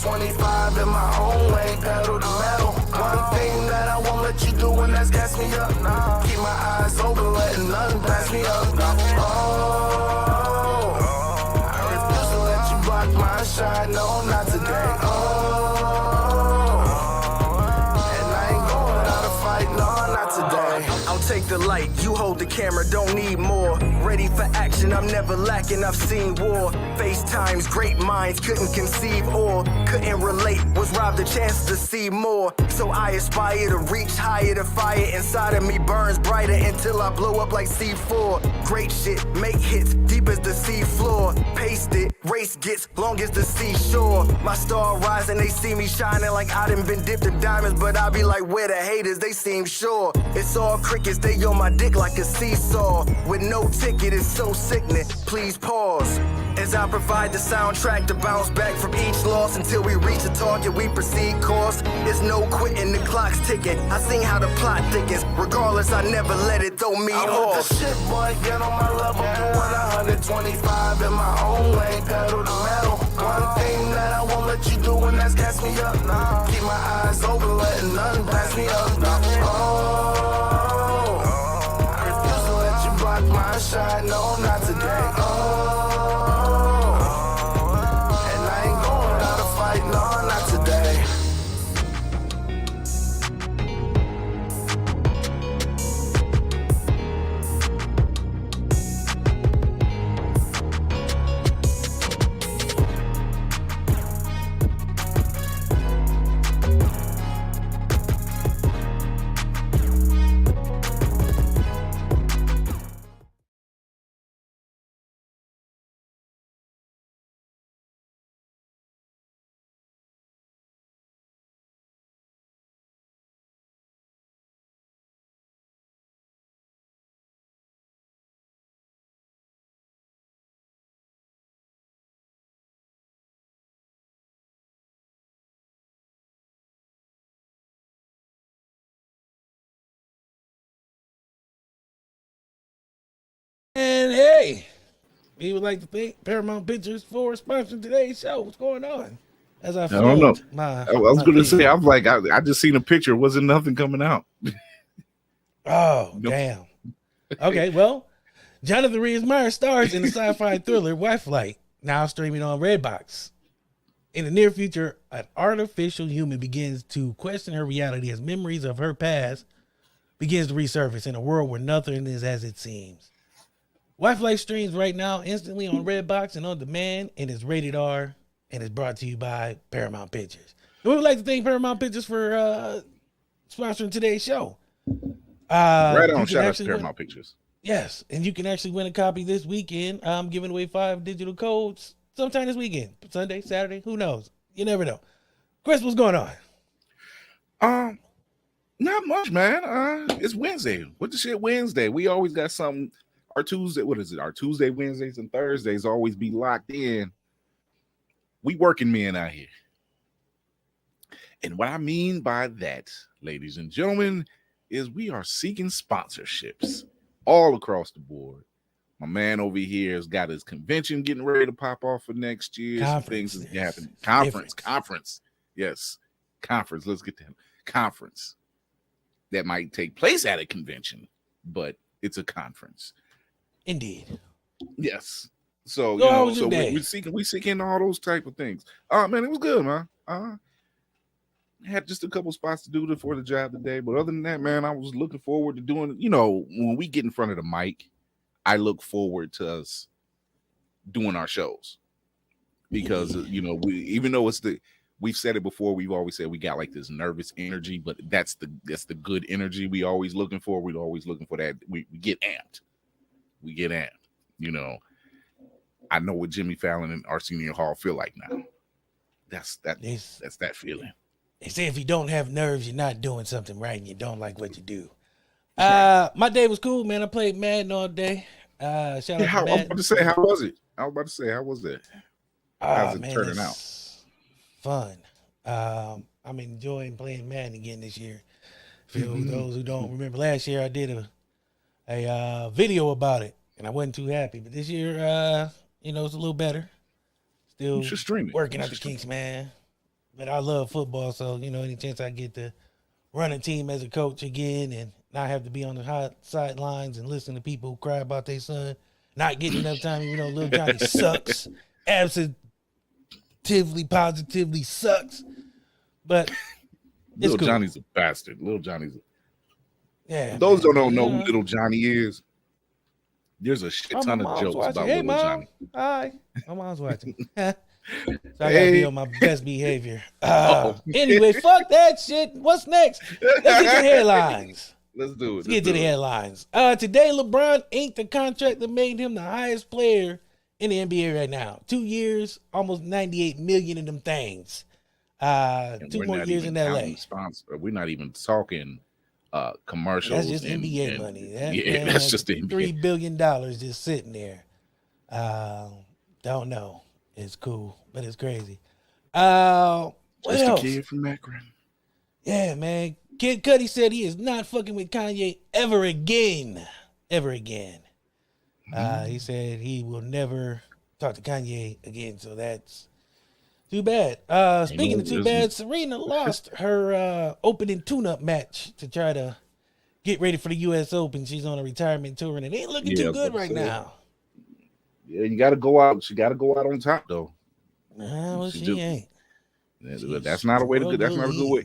125 in my own lane, pedal to metal. One thing that I won't let you do, and that's gas me up. Keep my eyes open, letting nothing pass me up. Oh, I refuse to let you block my shine, no, not today. Oh, and I ain't going out to fight, no, not today. I'll take the light, you hold the camera, don't need more. Ready for action, I'm never lacking, I've seen war. FaceTimes, great minds couldn't conceive or couldn't relate, was robbed the chance to see more. So I aspire to reach higher, the fire inside of me burns brighter until I blow up like C4. Great shit, make hits, deep as the sea floor. Paste it, race gets long as the seashore. My star rising, they see me shining like I done been dipped in diamonds, but I be like, where the haters, they seem sure. It's all crickets, they on my dick like a seesaw. With no ticket, it's so sickening, please pause. As I provide the soundtrack to bounce back from each loss until we reach the target, we proceed course. There's no quitting, the clock's ticking. I seen how the plot thickens. Regardless, I never let it throw me off. I want the shit, boy, get on my level. Doing 125 in my own lane, pedal to metal. One thing that I won't let you do, and that's gas me up. Keep my eyes open, letting nothing pass me up. Oh, I refuse to let you block my shine, no, not today. Oh. No, not today. And hey, we would like to thank Paramount Pictures for sponsoring today's show. What's going on? As I don't know. I was going to say, page. I'm like, I just seen a picture. Wasn't nothing coming out. Oh, nope. Damn. Okay, well, Jonathan Rhys-Meyers stars in the sci-fi thriller White Flight, now streaming on Redbox. In the near future, an artificial human begins to question her reality as memories of her past begins to resurface in a world where nothing is as it seems. White Flight streams right now instantly on Redbox and on demand, and is rated R, and is brought to you by Paramount Pictures. And we would like to thank Paramount Pictures for sponsoring today's show. Right on, shout out to Paramount Pictures. Yes, and you can actually win a copy this weekend. I'm giving away 5 digital codes sometime this weekend. Sunday, Saturday, who knows? You never know. Chris, what's going on? Not much, man. It's Wednesday. What the shit Wednesday? We always got something. Our Tuesday, what is it? Our Tuesday, Wednesdays, and Thursdays always be locked in. We working men out here. And what I mean by that, ladies and gentlemen, is we are seeking sponsorships all across the board. My man over here has got his convention getting ready to pop off for next year. Some things is happening. Conference. Yes, conference. Let's get to him. Conference that might take place at a convention, but it's a conference. Indeed. Yes. So you know, so we seeking all those type of things. Man, it was good, man. Had just a couple spots to do for the job today, but other than that, man, I was looking forward to doing. You know, when we get in front of the mic, I look forward to us doing our shows because you know even though we've said it before, we've always said we got like this nervous energy, but that's the good energy we always looking for. We're always looking for that. We get amped. We get amped. You know, I know what Jimmy Fallon and Arsenio Hall feel like now. That's that feeling. They say if you don't have nerves, you're not doing something right, and you don't like what you do. My day was cool, man. I played Madden all day. Shout out to Madden. I was about to say, how was it? How's it turning out? Fun. I'm enjoying playing Madden again this year. For those who don't remember, last year I did a video about it, and I wasn't too happy. But this year, it's a little better. Still working out the kinks, man. but I love football, so any chance I get to run a team as a coach again and not have to be on the hot sidelines and listen to people who cry about their son not getting enough time, little Johnny sucks, positively sucks. But little cool. Johnny's a bastard. Little Johnny's yeah. For those who don't know who Little Johnny is, there's a shit ton of jokes watching. about Hey, Little Mom. Johnny. Hi. My mom's watching. So I gotta be on my best behavior. Anyway, fuck that shit. What's next? Let's get to the headlines. Let's do it. Let's get to the headlines. Today, LeBron inked the contract that made him the highest player in the NBA right now. 2 years, almost $98 million in them things. 2 more years in LA. We're not even talking commercials. That's just NBA money. That's just the NBA. $3 billion just sitting there. Don't know. It's cool, but it's crazy. What else? A kid from Akron. Yeah, man. Kid Cudi said he is not fucking with Kanye ever again. Ever again. He said he will never talk to Kanye again, so that's too bad. Speaking of too bad, Serena lost her opening tune-up match to try to get ready for the U.S. Open. She's on a retirement tour, and it ain't looking too good right now. Yeah, you got to go out. She got to go out on top, though. Well, she ain't. That's not a way to go. That's not a good way.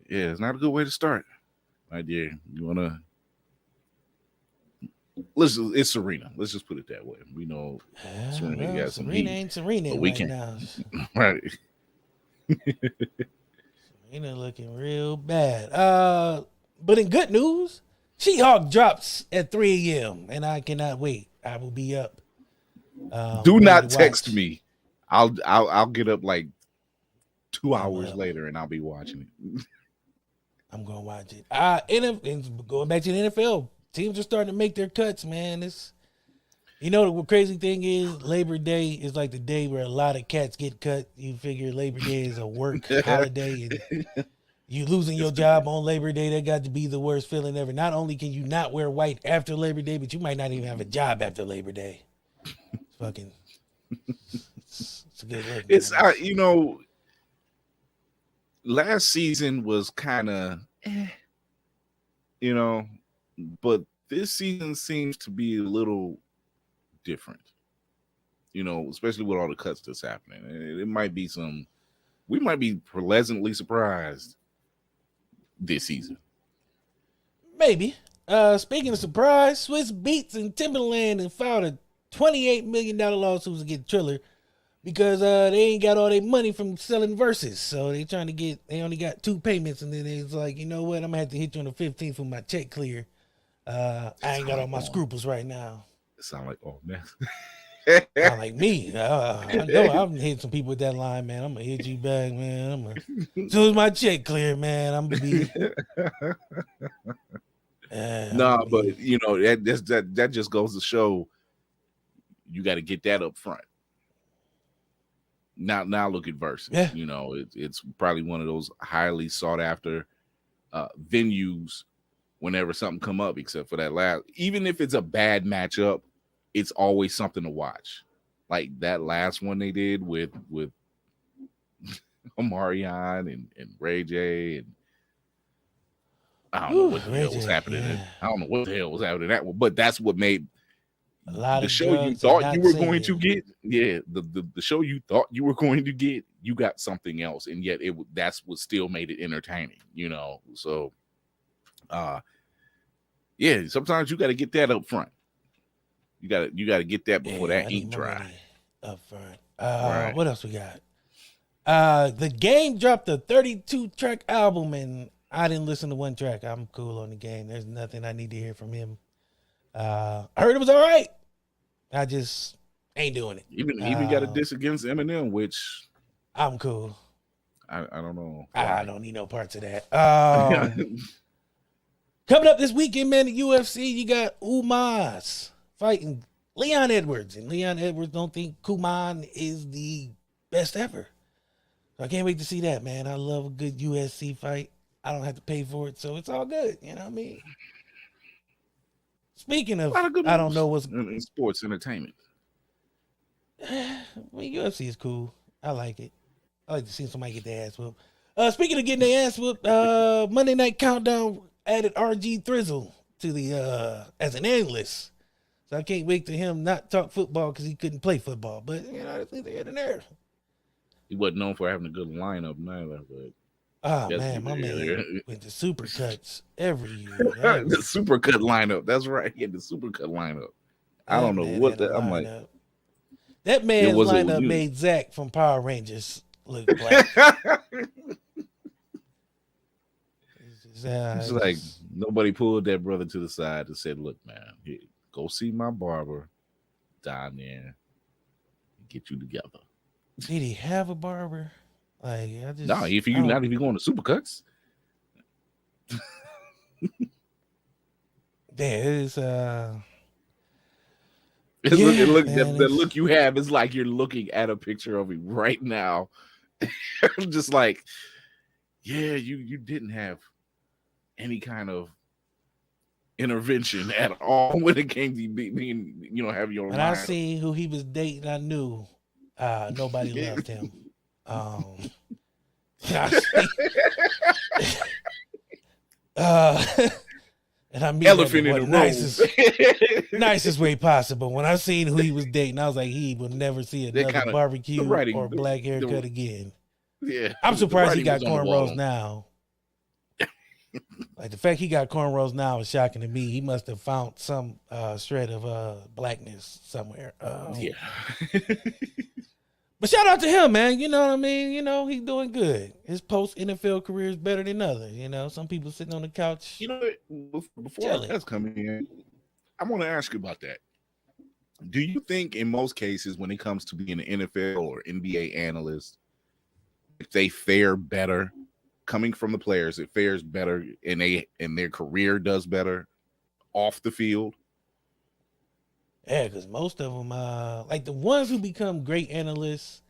Yeah, it's not a good way to start. My dear, you wanna? It's Serena. Let's just put it that way. We know Serena got some heat. Ain't Serena but we right can now. Right. Serena looking real bad. But in good news, She-Hulk drops at 3 a.m. and I cannot wait. I will be up. Do not text me. I'll get up like 2 hours later and I'll be watching it. I'm gonna watch it. And going back to the NFL, teams are starting to make their cuts, man. The crazy thing is Labor Day is like the day where a lot of cats get cut. You figure Labor Day is a work holiday and you losing your job on Labor Day, that got to be the worst feeling ever. Not only can you not wear white after Labor Day, but you might not even have a job after Labor Day. It's fucking it's a good look. It's last season was kind of but this season seems to be a little different, especially with all the cuts that's happening. It might be we might be pleasantly surprised this season. Maybe. Speaking of surprise, Swiss Beats and Timberland have filed a $28 million lawsuit against Triller because they ain't got all their money from selling verses. So they only got 2 payments, and then it's like, you know what, I'm gonna have to hit you on the 15th when my check clear. I ain't got all my scruples right now. It sound like man. Sound like me. I know I'm hitting some people with that line, man. I'm gonna hit you back, man. As soon as my check clear, man, I'm gonna be but that just goes to show you got to get that up front. Now look at Versus. Yeah. It's probably one of those highly sought after venues whenever something come up, except for that last. Even if it's a bad matchup, it's always something to watch. Like that last one they did with Omarion and Ray J, and I don't know what the hell was happening. Yeah. I don't know what the hell was happening in that one, but that's what made the show you thought you were going to get. Yeah, the show you thought you were going to get, you got something else, and yet that's what still made it entertaining. So, sometimes you got to get that up front. You got to get that before that ink dry. Up front. Right. What else we got? The Game dropped a 32-track album, and I didn't listen to one track. I'm cool on the Game. There's nothing I need to hear from him. I heard it was all right. I just ain't doing it. Even got a diss against Eminem, which I'm cool. I don't know. I don't need no parts of that. Coming up this weekend, man, the UFC, you got Umas fighting Leon Edwards, and Leon Edwards don't think Kuman is the best ever. So I can't wait to see that, man. I love a good UFC fight. I don't have to pay for it, so it's all good. You know what I mean? Speaking of, I don't know what's in sports entertainment. Well, UFC is cool. I like it. I like to see somebody get their ass whooped. Speaking of getting their ass whooped, Monday Night Countdown added RG Thrizzle to the as an analyst. So I can't wait to him not talk football because he couldn't play football. But I think they had an error. He wasn't known for having a good lineup neither, but man, my man went to supercuts every year. The supercut lineup. That's right. He had the supercut lineup. I don't know what that. I'm like, that man's lineup made Zach from Power Rangers look black. It's like nobody pulled that brother to the side and said, "Look, man, go see my barber down there and get you together." Did he have a barber? Like, no, if you're going to supercuts. There is the look you have is like you're looking at a picture of him right now. I'm just like, yeah, you didn't have any kind of intervention at all when it came to being, having your. And I seen who he was dating. I knew nobody loved him. And I mean elephant in the nicest way possible. When I seen who he was dating, I was like, he will never see another barbecue or black haircut again. Yeah, I'm surprised he got cornrows now. Like the fact he got cornrows now is shocking to me. He must have found some shred of blackness somewhere. Yeah. But shout out to him, man. You know what I mean? He's doing good. His post NFL career is better than others. Some people sitting on the couch. Before that's coming in, I want to ask you about that. Do you think in most cases when it comes to being an NFL or NBA analyst, if they fare better coming from the players, it fares better and their career does better off the field? Yeah, because most of them, like the ones who become great analysts,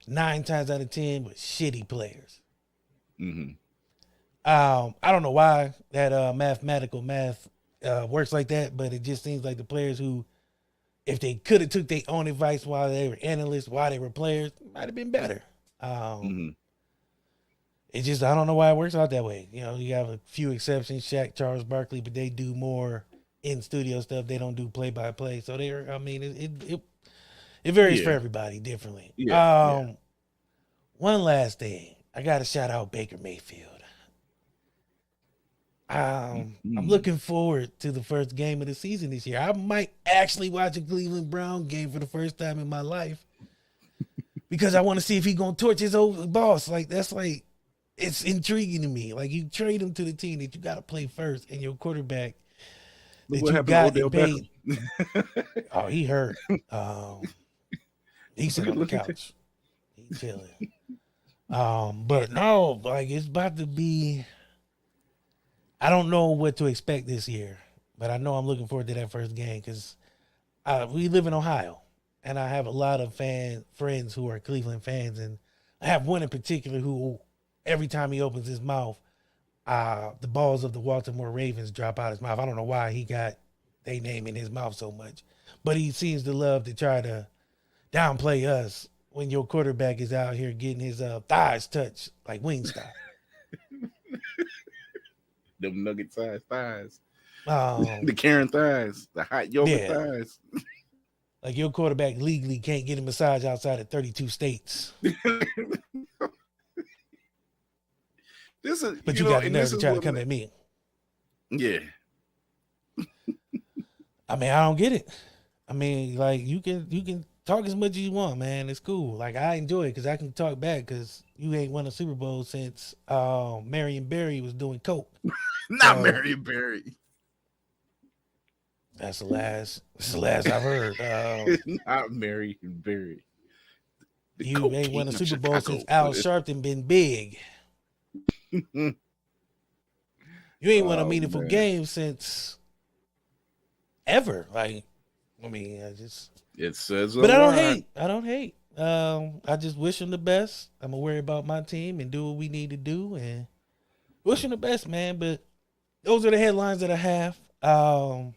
9 times out of 10 were shitty players. Mm-hmm. I don't know why that mathematical math works like that, but it just seems like the players who, if they could have took their own advice while they were analysts, while they were players, might have been better. It's just, I don't know why it works out that way. You have a few exceptions, Shaq, Charles Barkley, but they do more in studio stuff. They don't do play by play. So it varies for everybody differently. One last thing. I got to shout out Baker Mayfield. I'm looking forward to the first game of the season this year. I might actually watch a Cleveland Brown game for the first time in my life because I want to see if he's going to torch his old boss. It's intriguing to me. Like, you trade him to the team that you got to play first, and your quarterback that you got and paid. Oh, he hurt. He's sitting on the couch. He's chilling. But no, it's about to be. I don't know what to expect this year, but I know I'm looking forward to that first game because we live in Ohio, and I have a lot of friends who are Cleveland fans, and I have one in particular who, every time he opens his mouth, the balls of the Baltimore Ravens drop out his mouth. I don't know why he got their name in his mouth so much, but he seems to love to try to downplay us when your quarterback is out here getting his thighs touched like Wingstop. Them nugget-sized thighs. The Karen thighs. The hot yogurt thighs. Like your quarterback legally can't get a massage outside of 32 states. But you got the nerve to try to come at me. Yeah. I mean, I don't get it. I mean, you can talk as much as you want, man. It's cool. I enjoy it because I can talk back because you ain't won a Super Bowl since Marion Barry was doing coke. Not Marion Barry. That's the last I've heard. Not Marion Barry. You ain't won a Super Bowl since Al Sharpton been big. You ain't won a meaningful game since ever. It says. But I don't hate. I just wish them the best. I'm gonna worry about my team and do what we need to do and wish them the best, man. But those are the headlines that I have. I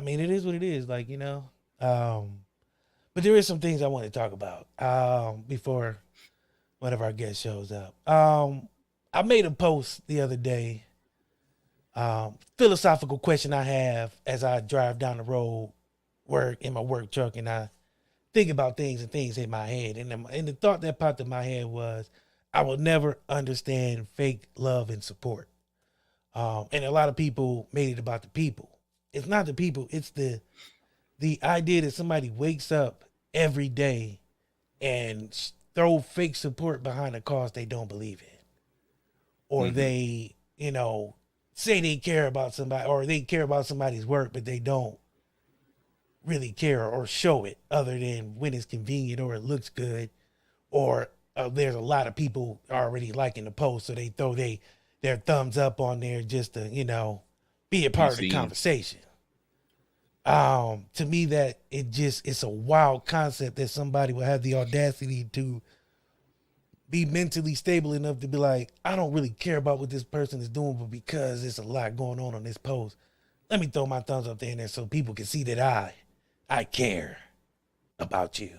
mean, it is what it is. But there is some things I want to talk about before one of our guests shows up. I made a post the other day. Philosophical question I have as I drive down the road, work in my work truck, and I think about things and things in my head. And the thought that popped in my head was, I will never understand fake love and support. And a lot of people made it about the people. It's not the people. It's the idea that somebody wakes up every day and throw fake support behind a cause they don't believe in, or they, say they care about somebody, or they care about somebody's work, but they don't really care or show it other than when it's convenient or it looks good, or there's a lot of people already liking the post, so they throw their thumbs up on there just to, be a part of the conversation. To me, that it's a wild concept that somebody will have the audacity to be mentally stable enough to be like, I don't really care about what this person is doing, but because there's a lot going on this post, let me throw my thumbs up there so people can see that I care about you.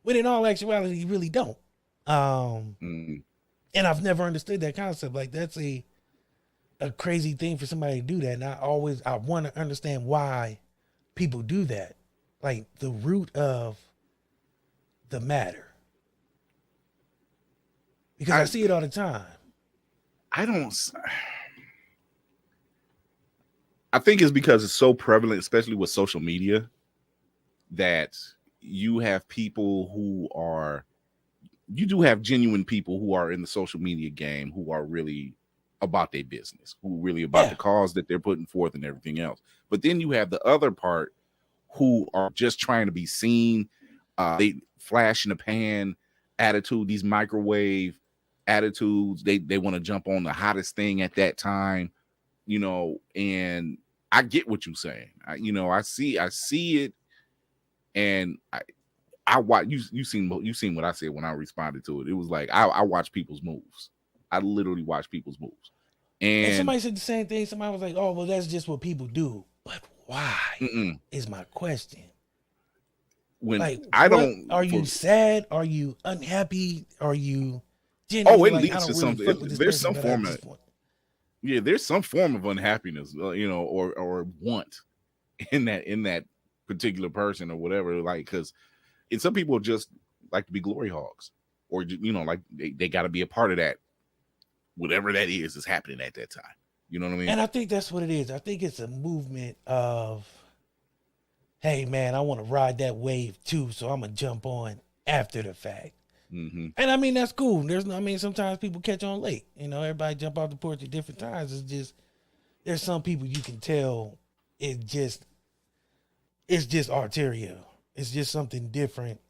When in all actuality, you really don't. And I've never understood that concept. Like, that's a crazy thing for somebody to do that. And I want to understand why people do that. Like, the root of the matter. Because I see it all the time. I think it's because it's so prevalent, especially with social media, that you have people you do have genuine people who are in the social media game who are really about their business, who really about the cause that they're putting forth and everything else. But then you have the other part who are just trying to be seen. They flash in the pan attitude, these microwave attitudes. They want to jump on the hottest thing at that time, and I get what you're saying. I see it, and I watch you seen what I said when I responded to it. It was like I watch people's moves. I literally watch people's moves. And somebody said the same thing. Somebody was like, "Oh, well, that's just what people do." But why is my question? When are you sad? Are you unhappy? Are you genuinely? It leads to something. There's some form of there's some form of unhappiness, or want in that particular person or whatever. Like, because some people just like to be glory hogs, or like they got to be a part of that, whatever that is happening at that time. You know what I mean? And I think that's what it is. I think it's a movement of, hey man, I want to ride that wave too, so I'm gonna jump on after the fact. And I mean, that's cool. Sometimes people catch on late. Everybody jump off the porch at different times. It's just, there's some people you can tell it's just arterial. It's just something different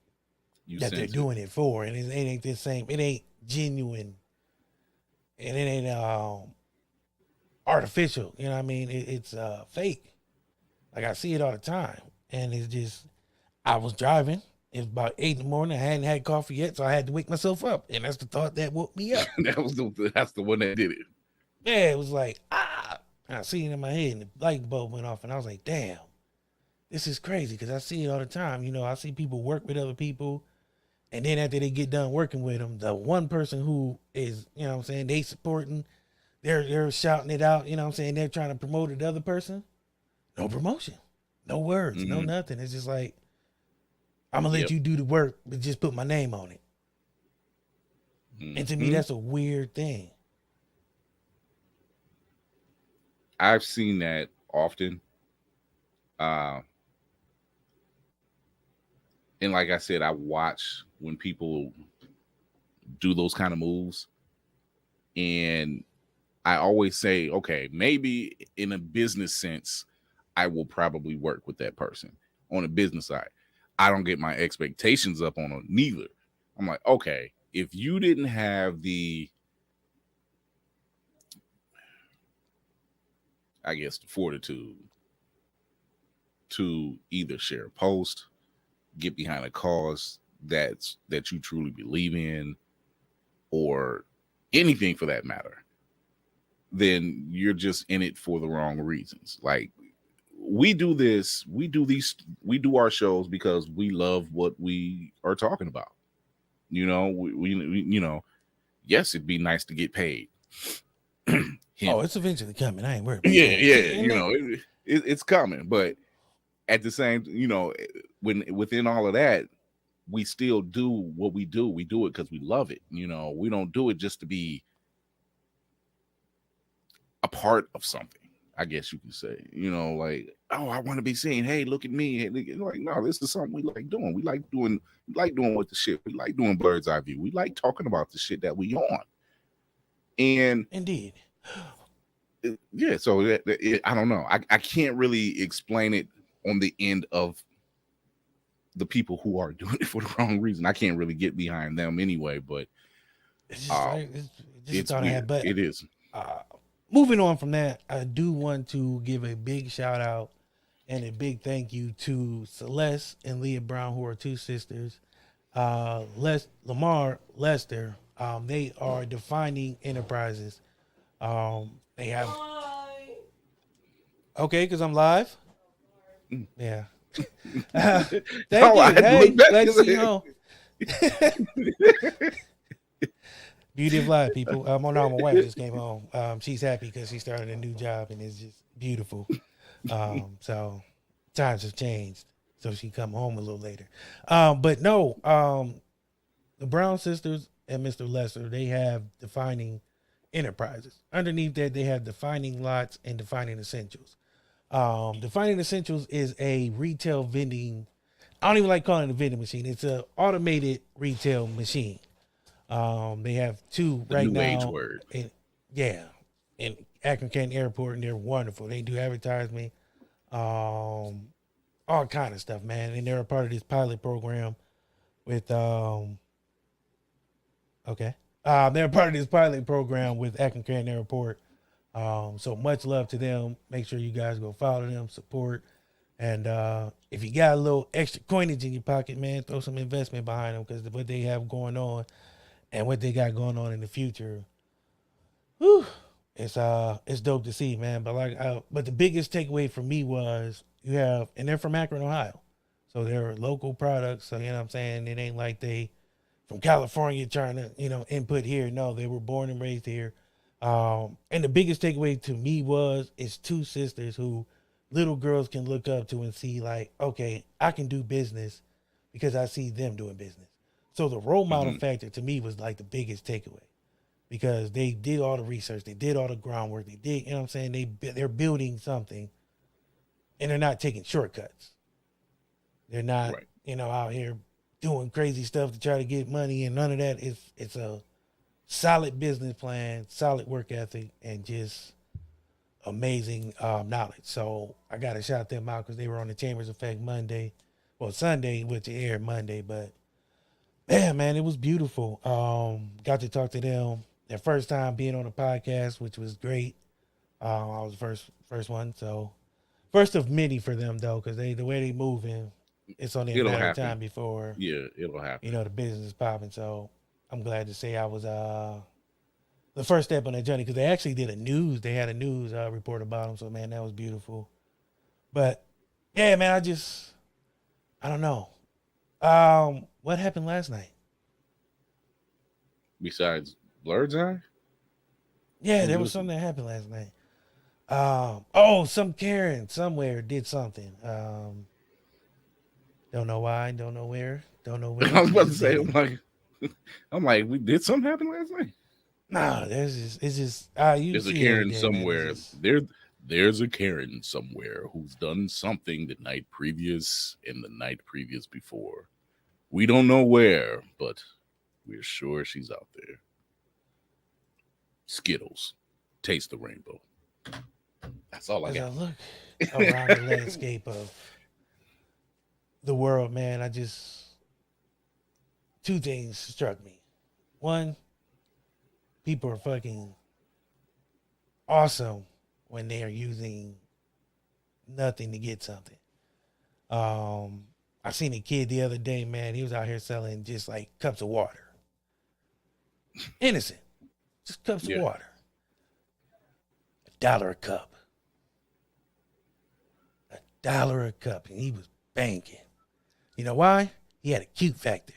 that they're doing it for, and it ain't the same. It ain't genuine, and it ain't artificial. You know what I mean? It's fake. Like, I see it all the time, and it's just. I was driving. It was about 8 a.m. I hadn't had coffee yet, so I had to wake myself up, and that's the thought that woke me up. That's the one that did it. Yeah, it was like I see it in my head, and the light bulb went off, and I was like, damn. This is crazy, because I see it all the time. I see people work with other people, and then after they get done working with them, the one person who is, they supporting, they're shouting it out, they're trying to promote it, the other person, no promotion, no words, no nothing. It's just like, I'm going to let you do the work, but just put my name on it. And to me, that's a weird thing. I've seen that often. And like I said, I watch when people do those kind of moves. And I always say, okay, maybe in a business sense, I will probably work with that person on a business side. I don't get my expectations up on it neither. I'm like, okay, if you didn't have the, I guess, the fortitude to either share a post, get behind a cause that you truly believe in, or anything for that matter, then you're just in it for the wrong reasons. Like, we do our shows because we love what we are talking about. We yes, it'd be nice to get paid. It's eventually coming. I ain't worried about that. It's coming, but at the same, when within all of that, we still do what we do. We do it because we love it. We don't do it just to be a part of something, I guess you could say. Like, oh, I want to be seen. Hey, look at me. Like, no, this is something we like doing. We like doing with the shit. We like doing bird's eye view. We like talking about the shit that we on. And indeed. Yeah, so I don't know. I can't really explain it on the end of the people who are doing it for the wrong reason. I can't really get behind them anyway, but it's weird. But it is. Moving on from that, I do want to give a big shout out and a big thank you to Celeste and Leah Brown, who are two sisters. Lamar, Lester, they are Defining Enterprises. They have. Okay, because I'm live. Yeah. Thank you. Hey, glad to see you home. Beauty of life, people. My wife just came home. She's happy because she started a new job and it's just beautiful. So times have changed, so she come home a little later. But no, the Brown sisters and Mr. Lester, they have Defining Enterprises. Underneath that, they have Defining Lots and Defining Essentials. Defining Essentials is a retail vending. I don't even like calling it a vending machine. It's an automated retail machine. They have two right now. Age word. In Akron Canton Airport, and they're wonderful. They do advertisement, all kind of stuff, man. And they're a part of this pilot program with they're a part of this pilot program with Akron Canton Airport. So much love to them. Make sure you guys go follow them, support. And if you got a little extra coinage in your pocket, man, throw some investment behind them, because what they have going on and what they got going on in the future, it's dope to see, man. But but the biggest takeaway for me was and they're from Akron, Ohio. So they're local products. So, you know what I'm saying? It ain't like they from California trying to, input here. No, they were born and raised here. And the biggest takeaway to me it's two sisters who little girls can look up to and see, like, okay, I can do business because I see them doing business. So the role model factor to me was like the biggest takeaway, because they did all the research, they did all the groundwork, they did, I'm saying, they're building something, and they're not taking shortcuts. They're not, out here doing crazy stuff to try to get money, and none of that. It's a solid business plan, solid work ethic, and just amazing knowledge. So I got to shout them out because they were on the Chambers Effect Sunday, which aired Monday. But man, it was beautiful. Got to talk to them. Their first time being on a podcast, which was great. I was the first one, so first of many for them though, because the way they moving, it's only a matter of time before. Yeah, it'll happen. The business is popping. So I'm glad to say I was the first step on that journey, because they actually did they had a news report about them. So, man, that was beautiful. But, yeah, man, I don't know. What happened last night? Besides Blurred's Eye? Yeah, there was something that happened last night. Some Karen somewhere did something. Don't know why, don't know where, don't know when. I was about to say, I'm like, we did something happen last night? Nah, there's a Karen somewhere. There's a Karen somewhere who's done something the night previous and the night previous before. We don't know where, but we're sure she's out there. Skittles. Taste the rainbow. That's all I got. As I look around the landscape of the world, man, two things struck me. One, people are fucking awesome when they are using nothing to get something. I seen a kid the other day, man. He was out here selling just like cups of water. Innocent. Just cups of water. $1 a cup. $1 a cup, and he was banking. You know why? He had a cute factor.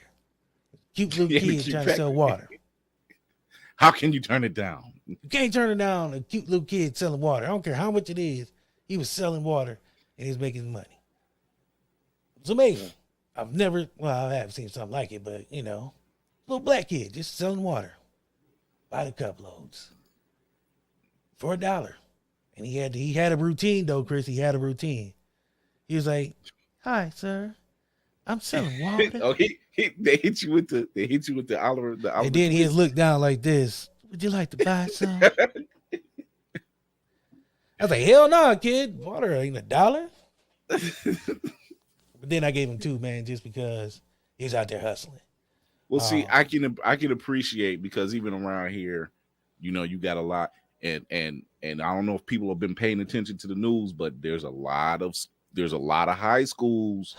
Cute little kid trying to sell water. How can you turn it down? You can't turn it down. A cute little kid selling water. I don't care how much it is. He was selling water, and he was making money. It's amazing. I have seen something like it, but, little black kid just selling water by the cup loads for $1. And he had a routine, though, Chris. He had a routine. He was like, "Hi, sir. I'm selling water." They hit you with the Oliver. And then he looked down like this. "Would you like to buy some?" I was like, "Hell no, kid. Water ain't $1." But then I gave him $2, man, just because he was out there hustling. Well, see, I can appreciate, because even around here, you got a lot, and I don't know if people have been paying attention to the news, but there's a lot of high schools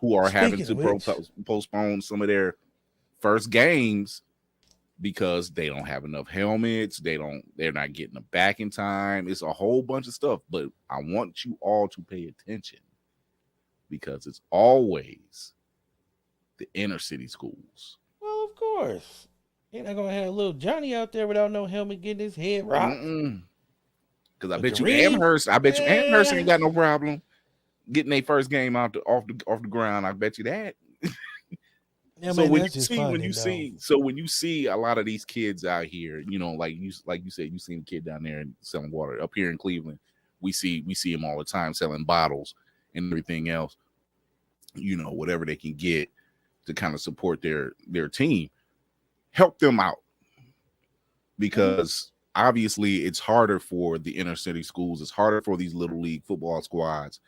who are having to postpone some of their first games because they don't have enough helmets. They're not getting them back in time. It's a whole bunch of stuff, but I want you all to pay attention, because it's always the inner city schools. Well, of course. You're not going to have little Johnny out there without no helmet getting his head rocked. Because I bet you Amherst ain't got no problem getting their first game off the ground. I bet you that. Yeah, so man, when you see a lot of these kids out here, like you said, you seen a kid down there and selling water. Up here in Cleveland, we see them all the time selling bottles and everything else, whatever they can get to kind of support their team. Help them out, because obviously it's harder for the inner city schools. It's harder for these little league football squads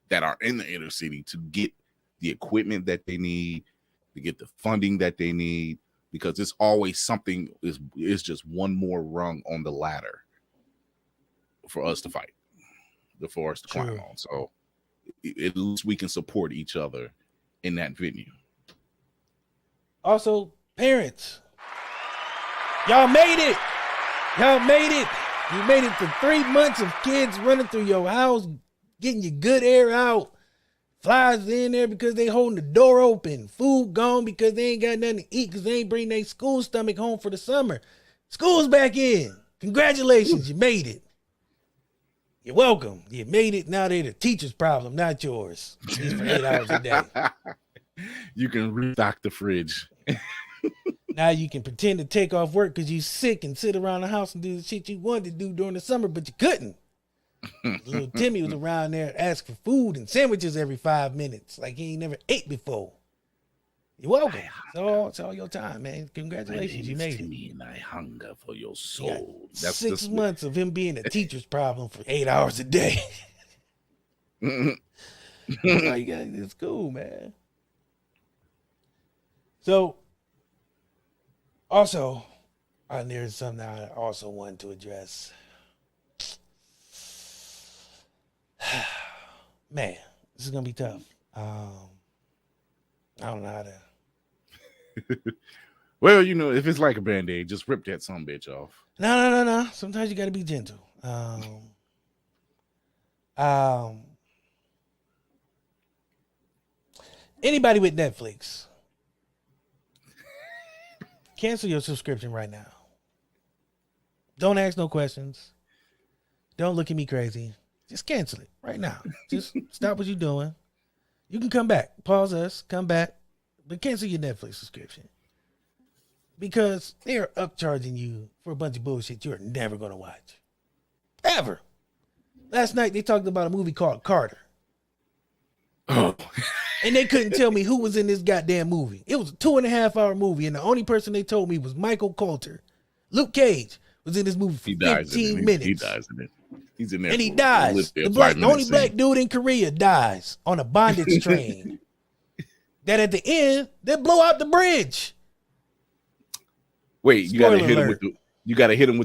that are in the inner city to get the equipment that they need, to get the funding that they need, because it's always something is just one more rung on the ladder for us to fight, for us to climb on. So at least we can support each other in that venue. Also, parents, y'all made it. Y'all made it. You made it to 3 months of kids running through your house, getting your good air out. Flies in there because they holding the door open. Food gone because they ain't got nothing to eat because they ain't bring their school stomach home for the summer. School's back in. Congratulations, you made it. You're welcome. You made it. Now they're the teacher's problem, not yours. Just for 8 hours a day. You can restock the fridge. Now you can pretend to take off work because you're sick and sit around the house and do the shit you wanted to do during the summer, but you couldn't. Little Timmy was around there asking for food and sandwiches every 5 minutes like he ain't never ate before. You're welcome. It's all your time, man. Congratulations, you made Timmy, it. and I hunger for your soul. That's 6 months of him being a teacher's problem for 8 hours a day. It's cool, man. So, also, there's something I also wanted to address. Man, this is gonna be tough. I don't know how to. Well, if it's like a Band-Aid, just rip that some bitch off. No. Sometimes you gotta be gentle. Anybody with Netflix, cancel your subscription right now. Don't ask no questions. Don't look at me crazy. Just cancel it right now. Just stop what you're doing. You can come back. Pause us. Come back. But cancel your Netflix subscription. Because they are upcharging you for a bunch of bullshit you're never going to watch. Ever. Last night they talked about a movie called Carter. Oh. And they couldn't tell me who was in this goddamn movie. It was a 2.5 hour movie, and the only person they told me was Michael Coulter. Luke Cage was in this movie for 15 minutes. He dies in it. He's in there. And he dies. The only black dude in Korea dies on a bondage train. That at the end, they blow out the bridge. Wait, you gotta hit him with the fin. You gotta hit him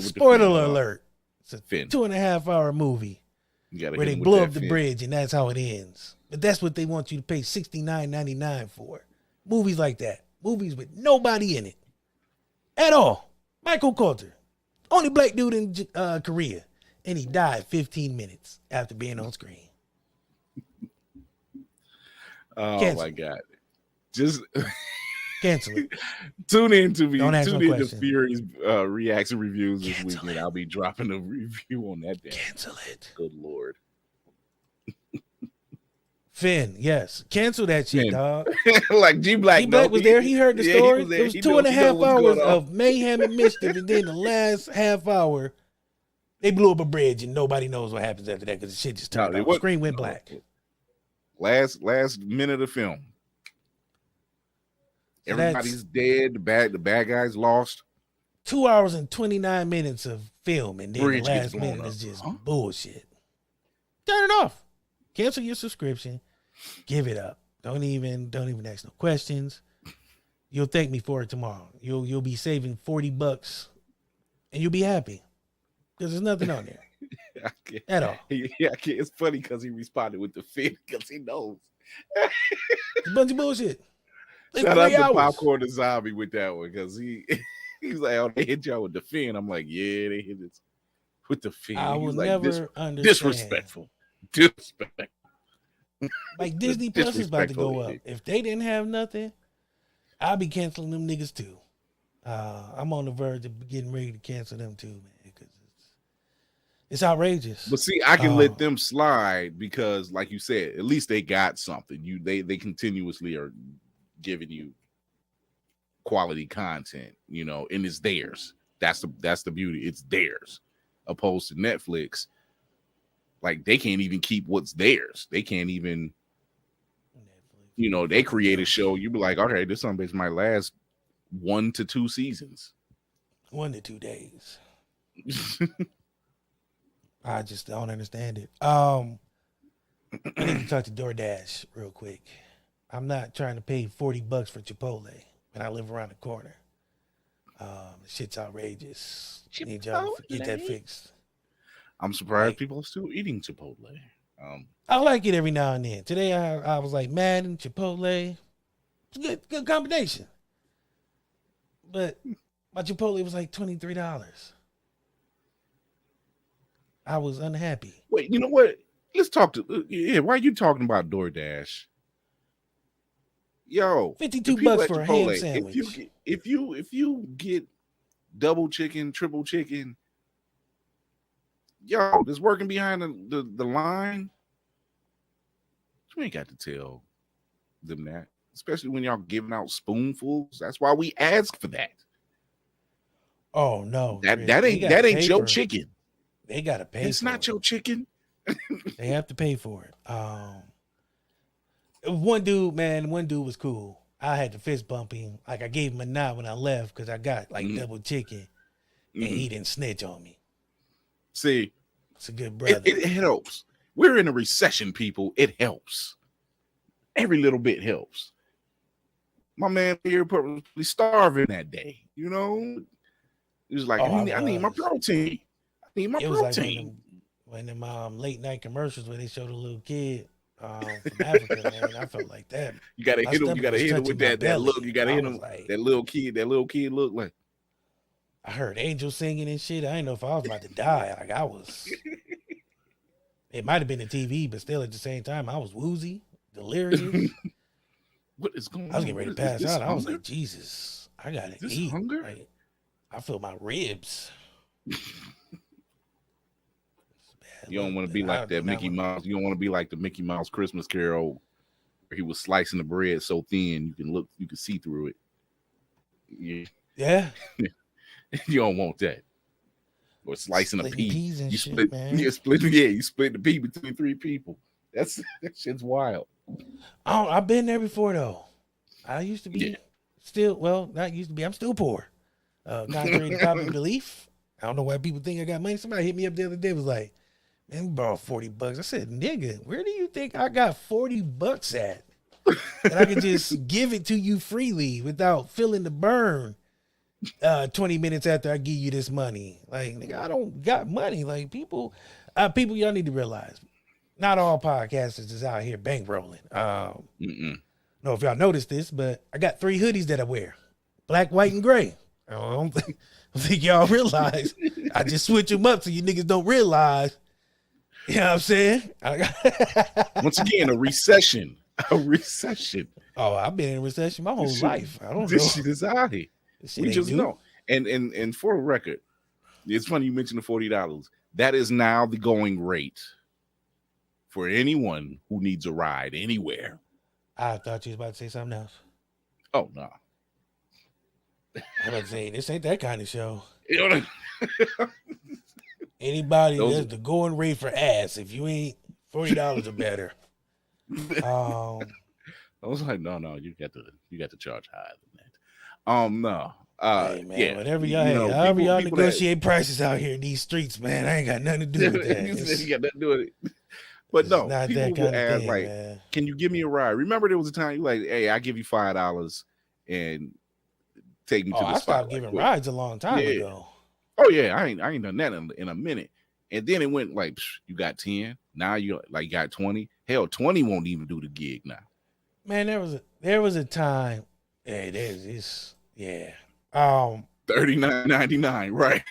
with the fin. Spoiler alert. It's a 2.5 hour movie where they blow up the bridge, and that's how it ends. But that's what they want you to pay $69.99 for. Movies like that. Movies with nobody in it. At all. Michael Coulter. Only black dude in Korea. and he died 15 minutes after being on screen. Oh Cancel. My God. Just cancel it. Tune in to Fury's reaction reviews this weekend. I'll be dropping a review on that day. Cancel it. Good Lord. Finn, yes. Cancel that shit, dog. Like G Black was there. He heard the story. It was 2.5 hours of mayhem and mischief, and then the last half hour, they blew up a bridge, and nobody knows what happens after that because the shit just turned off. The screen went black. Last minute of film. So everybody's dead. The bad guys lost. 2 hours and 29 minutes of film, and then the last minute is just bullshit. Turn it off. Cancel your subscription. Give it up. Don't even ask no questions. You'll thank me for it tomorrow. You'll be saving $40 and you'll be happy because there's nothing on there at all. Yeah, it's funny because he responded with the fit because he knows. It's a bunch of bullshit. Shout out to Popcorn the Zombie with that one because he's like, oh, they hit y'all with the fin. I'm like, yeah, they hit it with the fin. I will never understand. Disrespectful. Disrespectful. Like Disney Plus is about to go up. If they didn't have nothing, I'll be canceling them niggas too. I'm on the verge of getting ready to cancel them too, man, because it's outrageous. But see, I can let them slide because, like you said, at least they got something. They continuously are giving you quality content, and it's theirs. That's the beauty. It's theirs, opposed to Netflix. Like they can't even keep what's theirs. They can't even, they create a show. You be like, okay, this something might last 1 to 2 seasons. 1 to 2 days. I just don't understand it. I need to talk to DoorDash real quick. I'm not trying to pay $40 for Chipotle when I live around the corner. Shit's outrageous. Need y'all to get that fixed. I'm surprised people are still eating Chipotle. I like it every now and then. Today I was like Madden, Chipotle. It's a good combination. But my Chipotle was like $23. I was unhappy. Wait, you know what? Let's talk to why are you talking about DoorDash? Yo, $52 for a ham sandwich. If you get double chicken, triple chicken, yo, that's working behind the line. You ain't got to tell them that, especially when y'all giving out spoonfuls. That's why we ask for that. Oh no, that ain't your chicken. They gotta pay. It's not your chicken. They have to pay for it. One dude was cool. I had to fist bump him. Like I gave him a nod when I left because I got like double chicken, and he didn't snitch on me. See, it's a good brother. It helps. We're in a recession, people. It helps. Every little bit helps. My man here purposely starving that day. He was like, I need my protein. I need my protein. Like when them late night commercials where they show the little kid from Africa, man, I felt like that. You gotta hit him. You gotta hit him with that look. You gotta hit him. Like, that little kid look like. I heard Angel singing and shit. I didn't know if I was about to die. Like I was. It might have been the TV, but still at the same time, I was woozy, delirious. What is going on? I was getting ready to pass out. I was like, Jesus, I gotta eat. Hunger? Like, I feel my ribs. You don't want to be like that Mickey Mouse. You don't want to be like the Mickey Mouse Christmas Carol where he was slicing the bread so thin you can see through it. Yeah. You don't want that. Or slicing a pea. You split the pea between 3 people. That shit's wild. I've been there before though. I used to be not used to be. I'm still poor. Contrary to common belief. I don't know why people think I got money. Somebody hit me up the other day, was like, man, we borrowed $40. I said, nigga, where do you think I got $40 at? That I can just give it to you freely without feeling the burn 20 minutes after I give you this money. Like, nigga, I don't got money. Like, people, y'all need to realize, not all podcasters is out here bankrolling. No, if y'all noticed this, but I got 3 hoodies that I wear. Black, white, and gray. I don't think y'all realize. I just switch them up so you niggas don't realize. You know what I'm saying? Once again, a recession. A recession. Oh, I've been in a recession my whole life. I don't know. This shit is out here. We just know. And for a record, it's funny you mentioned the $40. That is now the going rate for anyone who needs a ride anywhere. I thought you was about to say something else. Oh, no. I'm about to say, this ain't that kind of show. You know Anybody, that's the going rate for ass. If you ain't $40 or better. I was like, no, you got to charge higher than that. No. Hey man, yeah, whatever y'all, however y'all negotiate prices out here in these streets, man, I ain't got nothing to do with that. You got nothing to do with it. But no, people will ask, like, man, can you give me a ride? Remember, there was a time you like, hey, I give you $5 and take me to the spot. I stopped giving rides a long time ago. Oh yeah, I ain't done that in a minute. And then it went like, you got 10, now you like got 20. Hell, 20 won't even do the gig now. Man, there was a time. Hey, $39.99, right?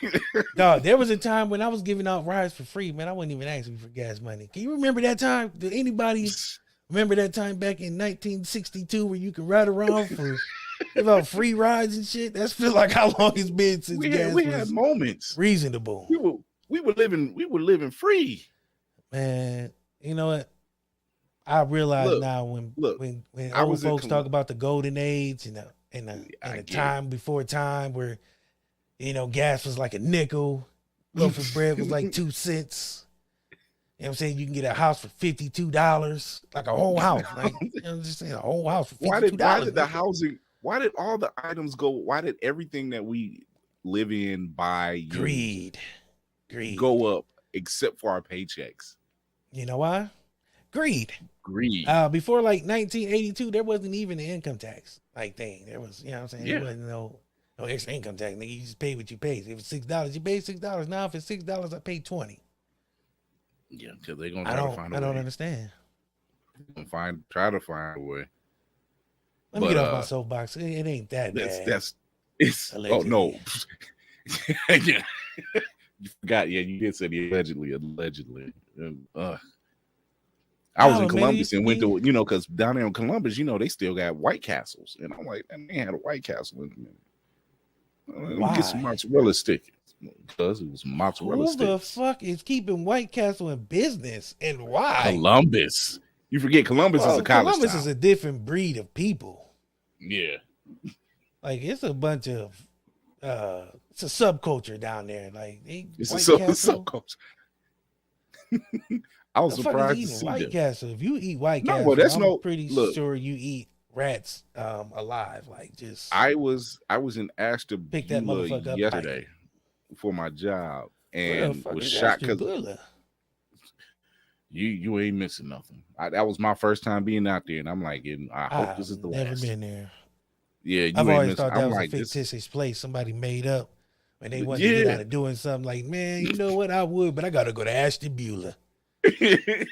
No, there was a time when I was giving out rides for free, man. I wasn't even asking for gas money. Can you remember that time? Did anybody remember that time back in 1962 where you could ride around for about free rides and shit? That's feel like how long it's been since we had moments reasonable. We were living free. Man, you know what? I realize now when old folks talk about the golden age and the time before time where, you know, gas was like a nickel, loaf of bread was like 2 cents. You know what I'm saying? You can get a house for $52, like a whole house. Like, you know, just saying a whole house for $52. Why did the housing? Why did all the items go? Why did everything that we live in buy greed go up except for our paychecks? You know why? Greed. Before like 1982, there wasn't even an income tax like thing. There was, you know what I'm saying? There wasn't no extra income tax. Nigga, you just pay what you pay. If it's $6, you pay $6. Now if it's $6, I pay $20. Yeah, because they're gonna try to find a way. I don't understand. Try to find a way. Let me get off my soapbox. It ain't that bad. It's allegedly. Oh no. Yeah. You forgot. Yeah, you did say the allegedly. I was in Columbus and went to, because down there in Columbus, they still got White Castles. And I'm like, they had a White Castle in a minute. Let me get some mozzarella sticks. Because it was mozzarella sticks. Who the fuck is keeping White Castle in business and why? Columbus. You forget Columbus is a college Columbus town. Is a different breed of people. Yeah. Like, it's a bunch of, it's a subculture down there. Like, it's a subculture. I was surprised to see White Castle. If you eat White Castle, I'm pretty sure you eat rats alive. Like, just I was in Ashtabula yesterday for my job and was shocked because you ain't missing nothing. That was my first time being out there, and I'm like, I hope this is the last. Never been there. Yeah, I've always thought that was a fictitious place somebody made up when they wanted to get out of doing something. Like, man, you know what? I would, but I gotta go to Ashtabula. They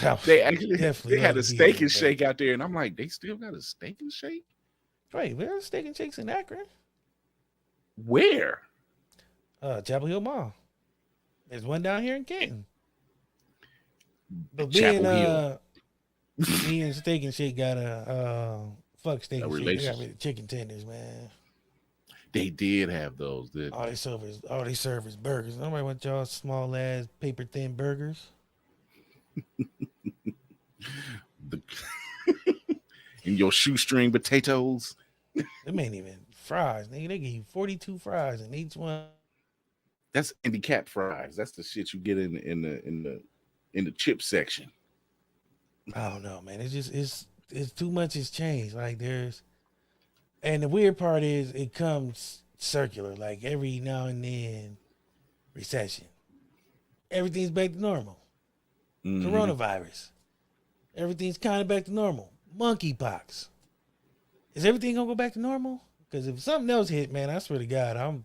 had a steak and shake out there, and I'm like, they still got a steak and shake? Right, there's steak and shakes in Akron. Where? Chapel Hill Mall. There's one down here in Canton. But me and Steak and Shake got a fuck Steak and Shake. They got rid of chicken tenders, man. They did have those. All they serve is burgers. Nobody want y'all small ass paper thin burgers. And your shoestring potatoes. Them ain't even fries. Nigga, they give you 42 fries in each one. That's handicap fries. That's the shit you get in the chip section. I don't know, man. It's just it's too much has changed. Like and the weird part is it comes circular. Like every now and then, recession. Everything's back to normal. Mm-hmm. Coronavirus. Everything's kind of back to normal. Monkeypox. Is everything gonna go back to normal? Because if something else hit, man, I swear to God,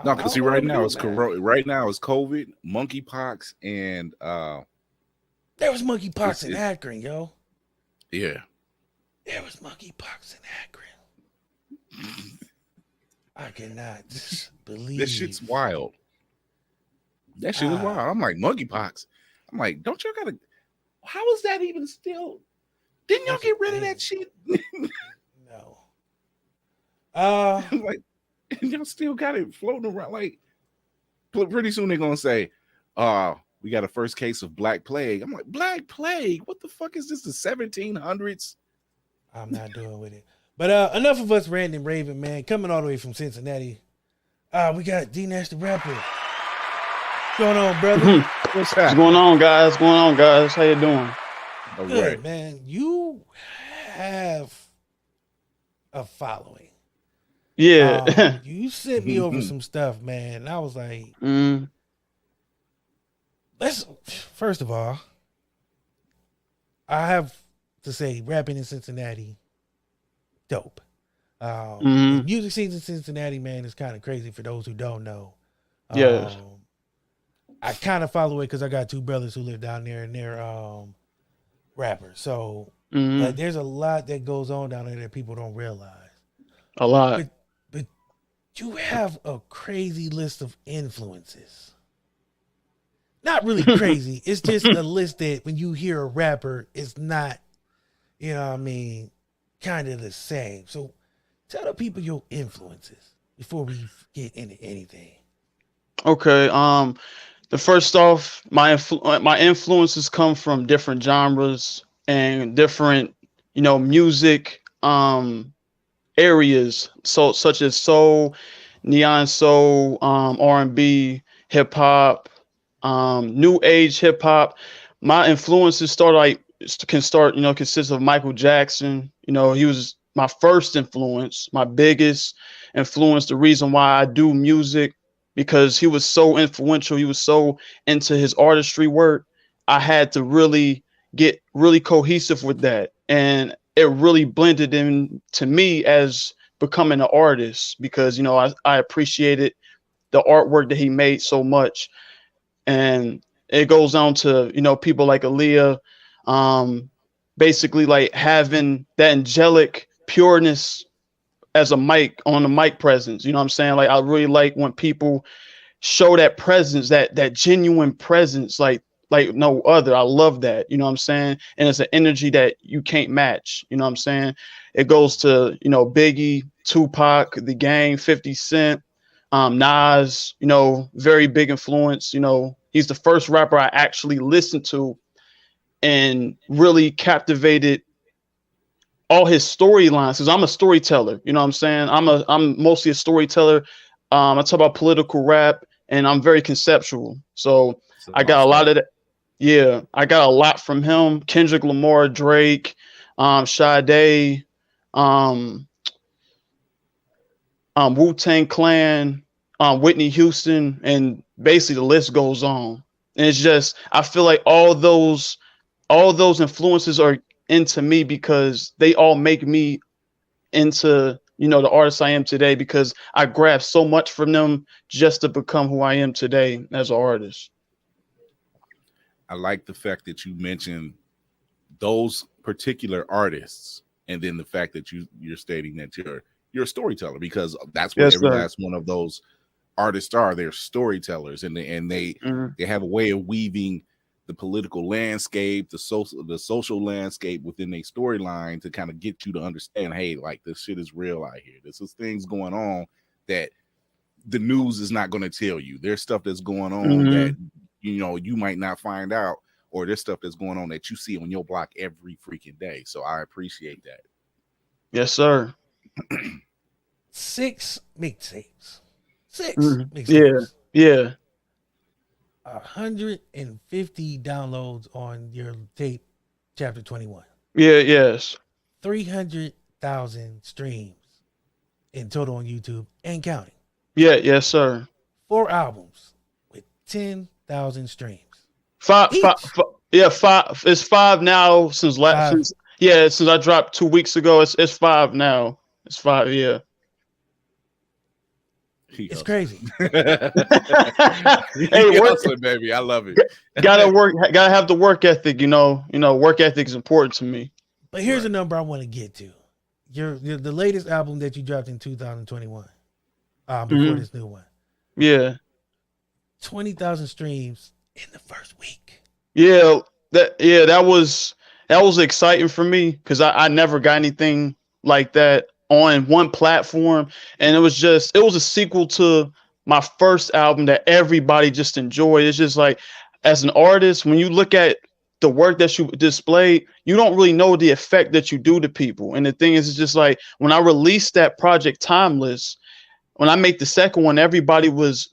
no, because see, right now it's COVID, monkeypox, and there was monkeypox in Akron, yo. Yeah, there was monkeypox in Akron. I cannot believe that shit's wild. That shit is wild. I'm like, monkeypox. I'm like, don't y'all gotta? How is that even still? Didn't y'all get rid of that shit? No. Like, y'all still got it floating around. Like, pretty soon they're gonna say, we got a first case of Black Plague. I'm like, Black Plague? What the fuck is this? The 1700s? I'm not doing with it. But enough of us ranting and raving, man. Coming all the way from Cincinnati. We got D-Nash the Rapper. What's going on, brother? What's going on, guys? How you doing? Good, right, man. You have a following. Yeah. You sent me over some stuff, man. And I was like, first of all, I have to say, rapping in Cincinnati, dope. The music scene in Cincinnati, man, is kind of crazy for those who don't know. Yes. I kind of follow it because I got two brothers who live down there and they're rappers. So like, there's a lot that goes on down there that people don't realize. A lot. But you have a crazy list of influences. Not really crazy. It's just a list that when you hear a rapper, it's not, you know what I mean, kind of the same. So tell the people your influences before we get into anything. Okay. The first off, my influences come from different genres and different, music areas. So such as soul, neon soul, R&B, hip hop, new age hip hop. My influences consist of Michael Jackson. He was my first influence, my biggest influence, the reason why I do music, because he was so influential. He was so into his artistry work. I had to really get really cohesive with that. And it really blended into me as becoming an artist because, I appreciated the artwork that he made so much. And it goes on to, people like Aaliyah, basically like having that angelic pureness as on the mic presence. You know what I'm saying? Like, I really like when people show that presence, that genuine presence, like no other. I love that. You know what I'm saying? And it's an energy that you can't match. You know what I'm saying? It goes to, Biggie, Tupac, The Game, 50 Cent, Nas, very big influence. He's the first rapper I actually listened to and really captivated all his storylines, because I'm a storyteller. You know what I'm saying? I'm mostly a storyteller. I talk about political rap, and I'm very conceptual. So I got a lot of that. Yeah, I got a lot from him. Kendrick Lamar, Drake, Sade, Wu-Tang Clan, Whitney Houston, and basically the list goes on. And it's just, I feel like all those influences are into me because they all make me into, the artist I am today, because I grabbed so much from them just to become who I am today as an artist. I like the fact that you mentioned those particular artists, and then the fact that you're stating that you're a storyteller, because that's what every last one of those artists are. They're storytellers, and they have a way of weaving the political landscape, the social landscape within a storyline to kind of get you to understand, hey, like, this shit is real out here. This is things going on that the news is not going to tell you. There's stuff that's going on that you might not find out, or there's stuff that's going on that you see on your block every freaking day. So I appreciate that. Yes, sir. 6 mixtapes. 6 mixtapes. Yeah. 150 downloads on your tape, Chapter 21. Yeah, yes. 300,000 streams in total on YouTube and counting. Yeah, yes, sir. 4 albums with 10,000 streams. Five. It's 5 now since I dropped 2 weeks ago. It's 5 now. It's 5. Yeah. It's crazy. Hey, hustling, baby. I love it. Gotta have the work ethic. Work ethic is important to me. But here's a number I want to get to. The latest album that you dropped in 2021. before this new one. Yeah. 20,000 streams in the first week. Yeah, that was exciting for me because I never got anything like that on one platform, and it was a sequel to my first album that everybody just enjoyed. It's just like, as an artist, when you look at the work that you displayed, you don't really know the effect that you do to people. And the thing is, it's just like when I released that project Timeless, when I made the second one, everybody was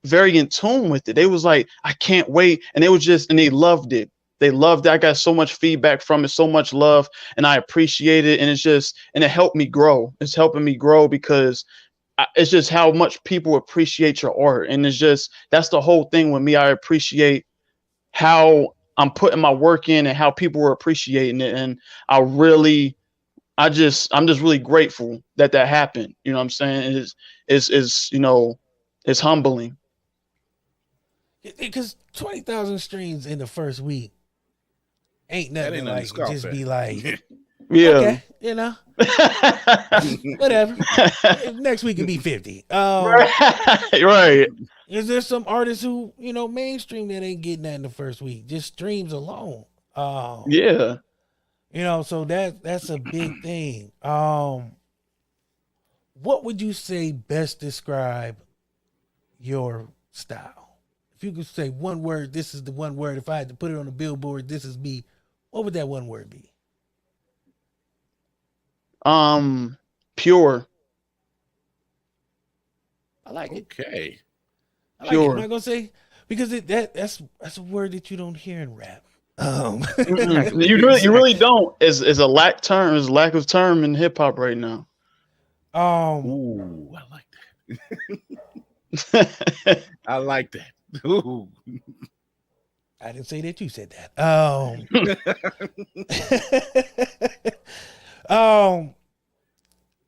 very in tune with it. They was like, I can't wait. And they loved it. They loved it. I got so much feedback from it, so much love, and I appreciate it. And it helped me grow. It's helping me grow because it's just how much people appreciate your art. And that's the whole thing with me. I appreciate how I'm putting my work in and how people are appreciating it. And I'm just really grateful that happened. You know what I'm saying? It's humbling. Because 20,000 streams in the first week ain't nothing like just be like, yeah, okay, whatever. Next week can be 50. Right. Is there some artists who mainstream that ain't getting that in the first week? Just streams alone. Yeah. So that's a big thing. What would you say best describe your style? If you could say one word, this is the one word. If I had to put it on a billboard, this is me. What would that one word be? Pure. I like it. Okay. I like it. I'm not gonna say because that's a word that you don't hear in rap. You really don't. Is a lack of term in hip hop right now. Ooh, I like that. I like that. Ooh. I didn't say that, you said that.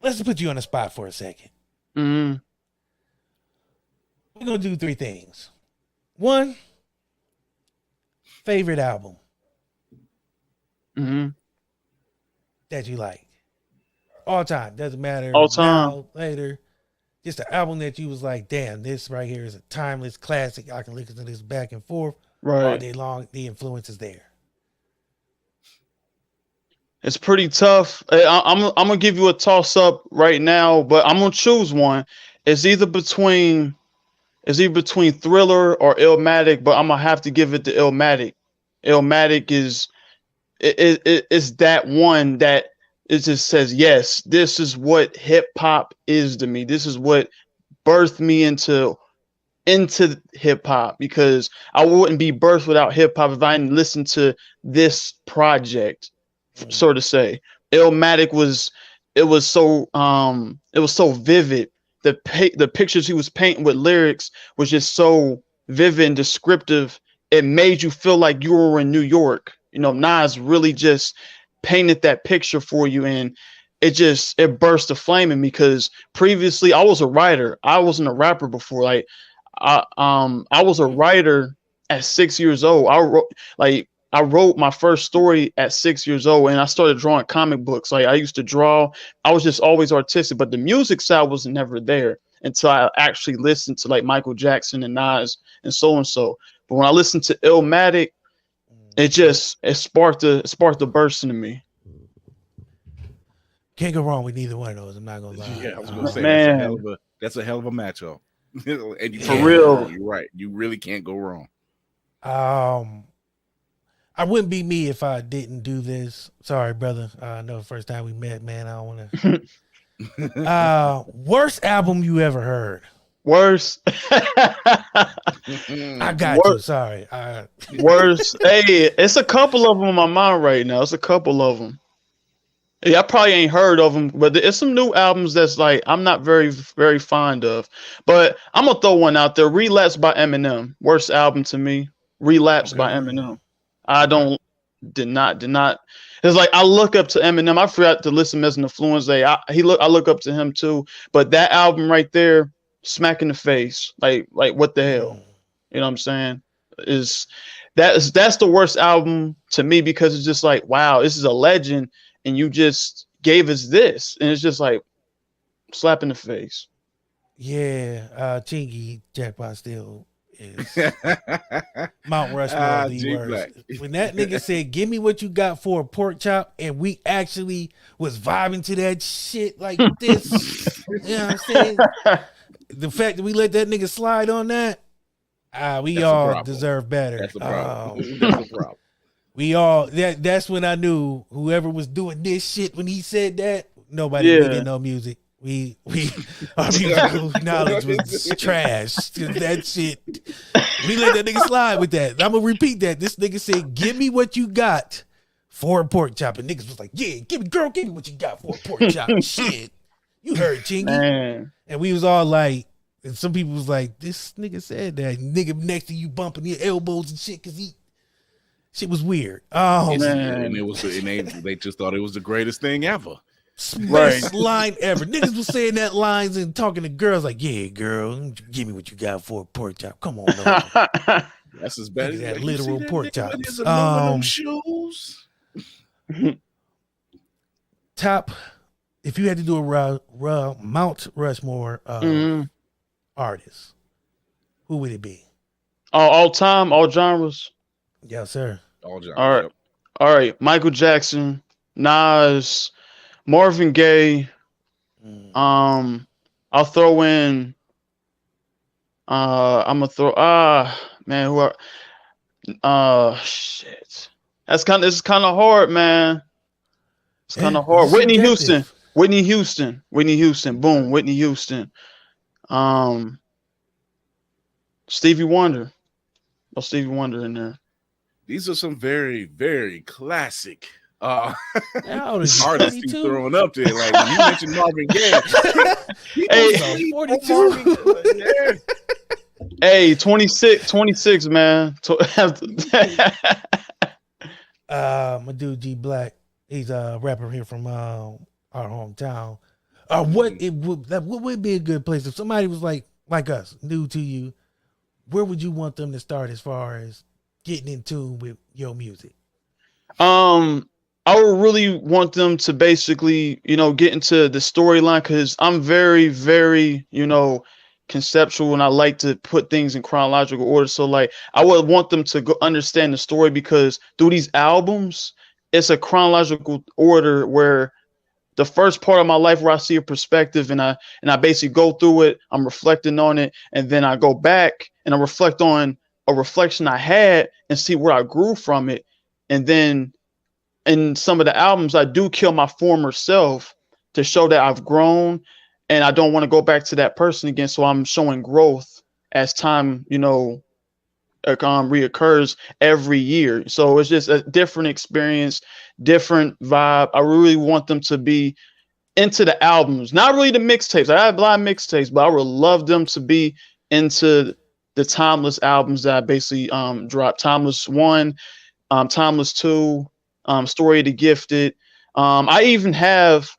Let's put you on the spot for a second. Mm-hmm. We're gonna do 3 things. 1, favorite album that you like. All time. Doesn't matter. All time. Now, later. Just an album that you was like, damn, this right here is a timeless classic. I can listen to this back and forth all day long. The influence is there. It's pretty tough. I'm gonna give you a toss up right now, but I'm gonna choose one. It's either between Thriller or Illmatic, but I'm gonna have to give it to Illmatic. Illmatic is that one that it just says, yes, this is what hip hop is to me. This is what birthed me into hip hop, because I wouldn't be birthed without hip hop if I didn't listen to this project, so to say. Illmatic was so vivid. The pictures he was painting with lyrics was just so vivid and descriptive. It made you feel like you were in New York. Nas really just painted that picture for you, and it burst a flame in me, because previously I was a writer. I wasn't a rapper before. Like I was a writer at 6 years old. I wrote my first story at 6 years old, and I started drawing comic books. Like I used to draw. I was just always artistic, but the music side was never there until I actually listened to like Michael Jackson and Nas and so and so. But when I listened to Illmatic, it sparked a burst into me. Can't go wrong with neither one of those. I'm not gonna lie. Yeah, I was gonna say man, that's a hell of a matchup. And for real, you're right. You really can't go wrong. I wouldn't be me if I didn't do this. Sorry, brother. I know the first time we met, man. I don't want to. Worst album you ever heard? Worst. I got you. Sorry. Worst. Hey, it's a couple of them in my mind right now. It's a couple of them. Yeah, I probably ain't heard of them, but there's some new albums that's like I'm not very, very fond of. But I'm gonna throw one out there. Relapse by Eminem. Worst album to me. Relapse by Eminem. I did not. It's like I look up to Eminem. I forgot to listen to him as an influence. I look up to him too. But that album right there, smack in the face. Like what the hell? You know what I'm saying? That's the worst album to me, because it's just like, wow, this is a legend, and you just gave us this, and it's just like slap in the face. Yeah, Chingy Jackpot still is Mount Rushmore of the worst. Black. When that nigga said, "Give me what you got for a pork chop," and we actually was vibing to that shit like this, you know what I'm saying? The fact that we let that nigga slide on that, we that's all deserve better. That's the problem. That's the problem. We all that's when I knew whoever was doing this shit when he said that, nobody really didn't know music. We our musical knowledge was trash. That shit. We let that nigga slide with that. I'm gonna repeat that. This nigga said, "Give me what you got for a pork chop," and niggas was like, "Yeah, give me what you got for a pork chop." Shit, you heard Chingy, man. And we was all like, and some people was like, "This nigga said that." Nigga next to you bumping your elbows and shit because shit was weird. Oh man, and it was they just thought it was the greatest thing ever. Best line ever. Niggas was saying that lines and talking to girls like, "Yeah, girl, give me what you got for a pork chop. Come on, that's as bad as that literal pork chops." Shoes. Top, if you had to do a Mount Rushmore artists, who would it be? All time, all genres. Yes, sir. All genres. All right, all right. Michael Jackson, Nas, Marvin Gaye. I'll throw in. I'm gonna throw. Man, who are? Shit. This is kind of hard, man. It's kind of hard. Whitney Houston. Boom. Whitney Houston. Stevie Wonder. Oh, Stevie Wonder in there. These are some very, very classic artists he's throwing up there. Like when you mentioned Marvin Gaye, hey, 42. Hey, 26, man. My dude G Black, he's a rapper here from our hometown. What would be a good place if somebody was like us, new to you? Where would you want them to start as far as getting in tune with your music? I would really want them to basically, get into the storyline because I'm very, very, conceptual and I like to put things in chronological order. So like I would want them to go understand the story because through these albums, it's a chronological order where the first part of my life where I see a perspective and I basically go through it, I'm reflecting on it, and then I go back and I reflect on a reflection I had and see where I grew from it. And then in some of the albums, I do kill my former self to show that I've grown and I don't want to go back to that person again. So I'm showing growth as time, reoccurs every year. So it's just a different experience, different vibe. I really want them to be into the albums, not really the mixtapes. I have a lot of mixtapes, but I would love them to be into the Timeless albums that I basically dropped. Timeless 1, Timeless 2, Story of the Gifted. I even have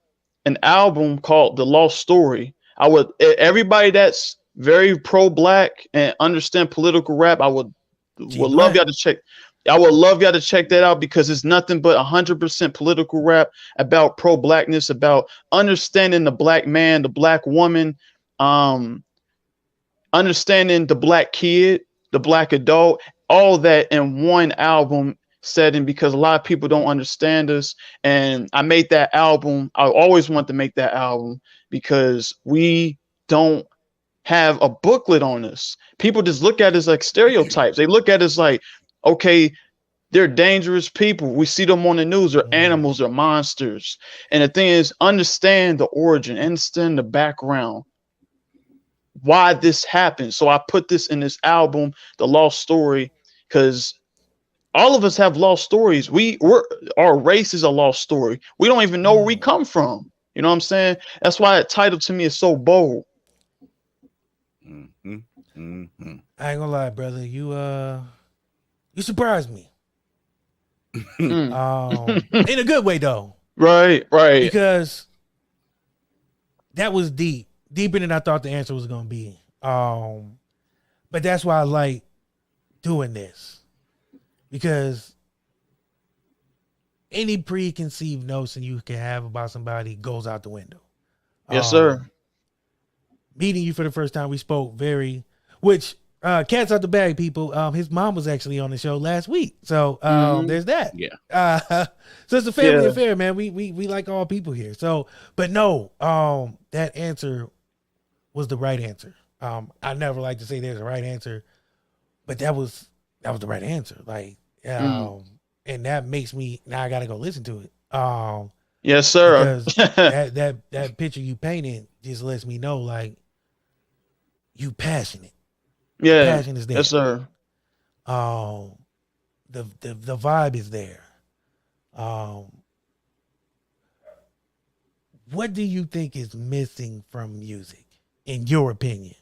an album called The Lost Story. Everybody that's very pro-black and understand political rap, I would love y'all to check. I would love y'all to check that out because it's nothing but 100% political rap about pro-blackness, about understanding the black man, the black woman, understanding the black kid, the black adult, all that in one album setting because a lot of people don't understand us. And I made that album. I always want to make that album because we don't have a booklet on us. People just look at us like stereotypes. They look at us like, okay, they're dangerous people. We see them on the news, or animals, or monsters. And the thing is, understand the origin, understand the background, why this happened. So I put this in this album, The Lost Story, because all of us have lost stories. Our race is a lost story. We don't even know where we come from. You know what I'm saying? That's why that title to me is so bold. I ain't gonna lie, brother. You surprised me. In a good way though. Right. Because that was deeper than I thought the answer was gonna be. But that's why I like doing this. Because any preconceived notion you can have about somebody goes out the window. Yes, sir. meeting you for the first time. We spoke which cats out the bag, people. His mom was actually on the show last week, so there's that. Yeah. So it's a family affair, man. We like all people here. So, but no, that answer was the right answer. I never like to say there's a right answer, but that was the right answer. Like, and that makes me now I gotta go listen to it. Yes, sir. Because that picture you painted just lets me know, like, you passionate. Yeah, the passion is there. Yes, sir. The vibe is there. What do you think is missing from music, in your opinion?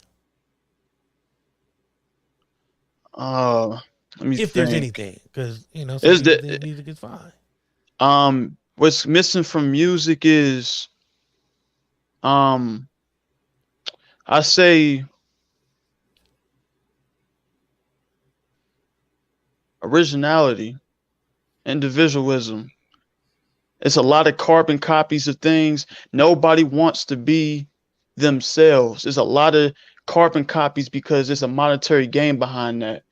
If there's anything, because music is fine. What's missing from music is, I say, originality, individualism. It's a lot of carbon copies of things. Nobody wants to be themselves. There's a lot of carbon copies because there's a monetary gain behind that.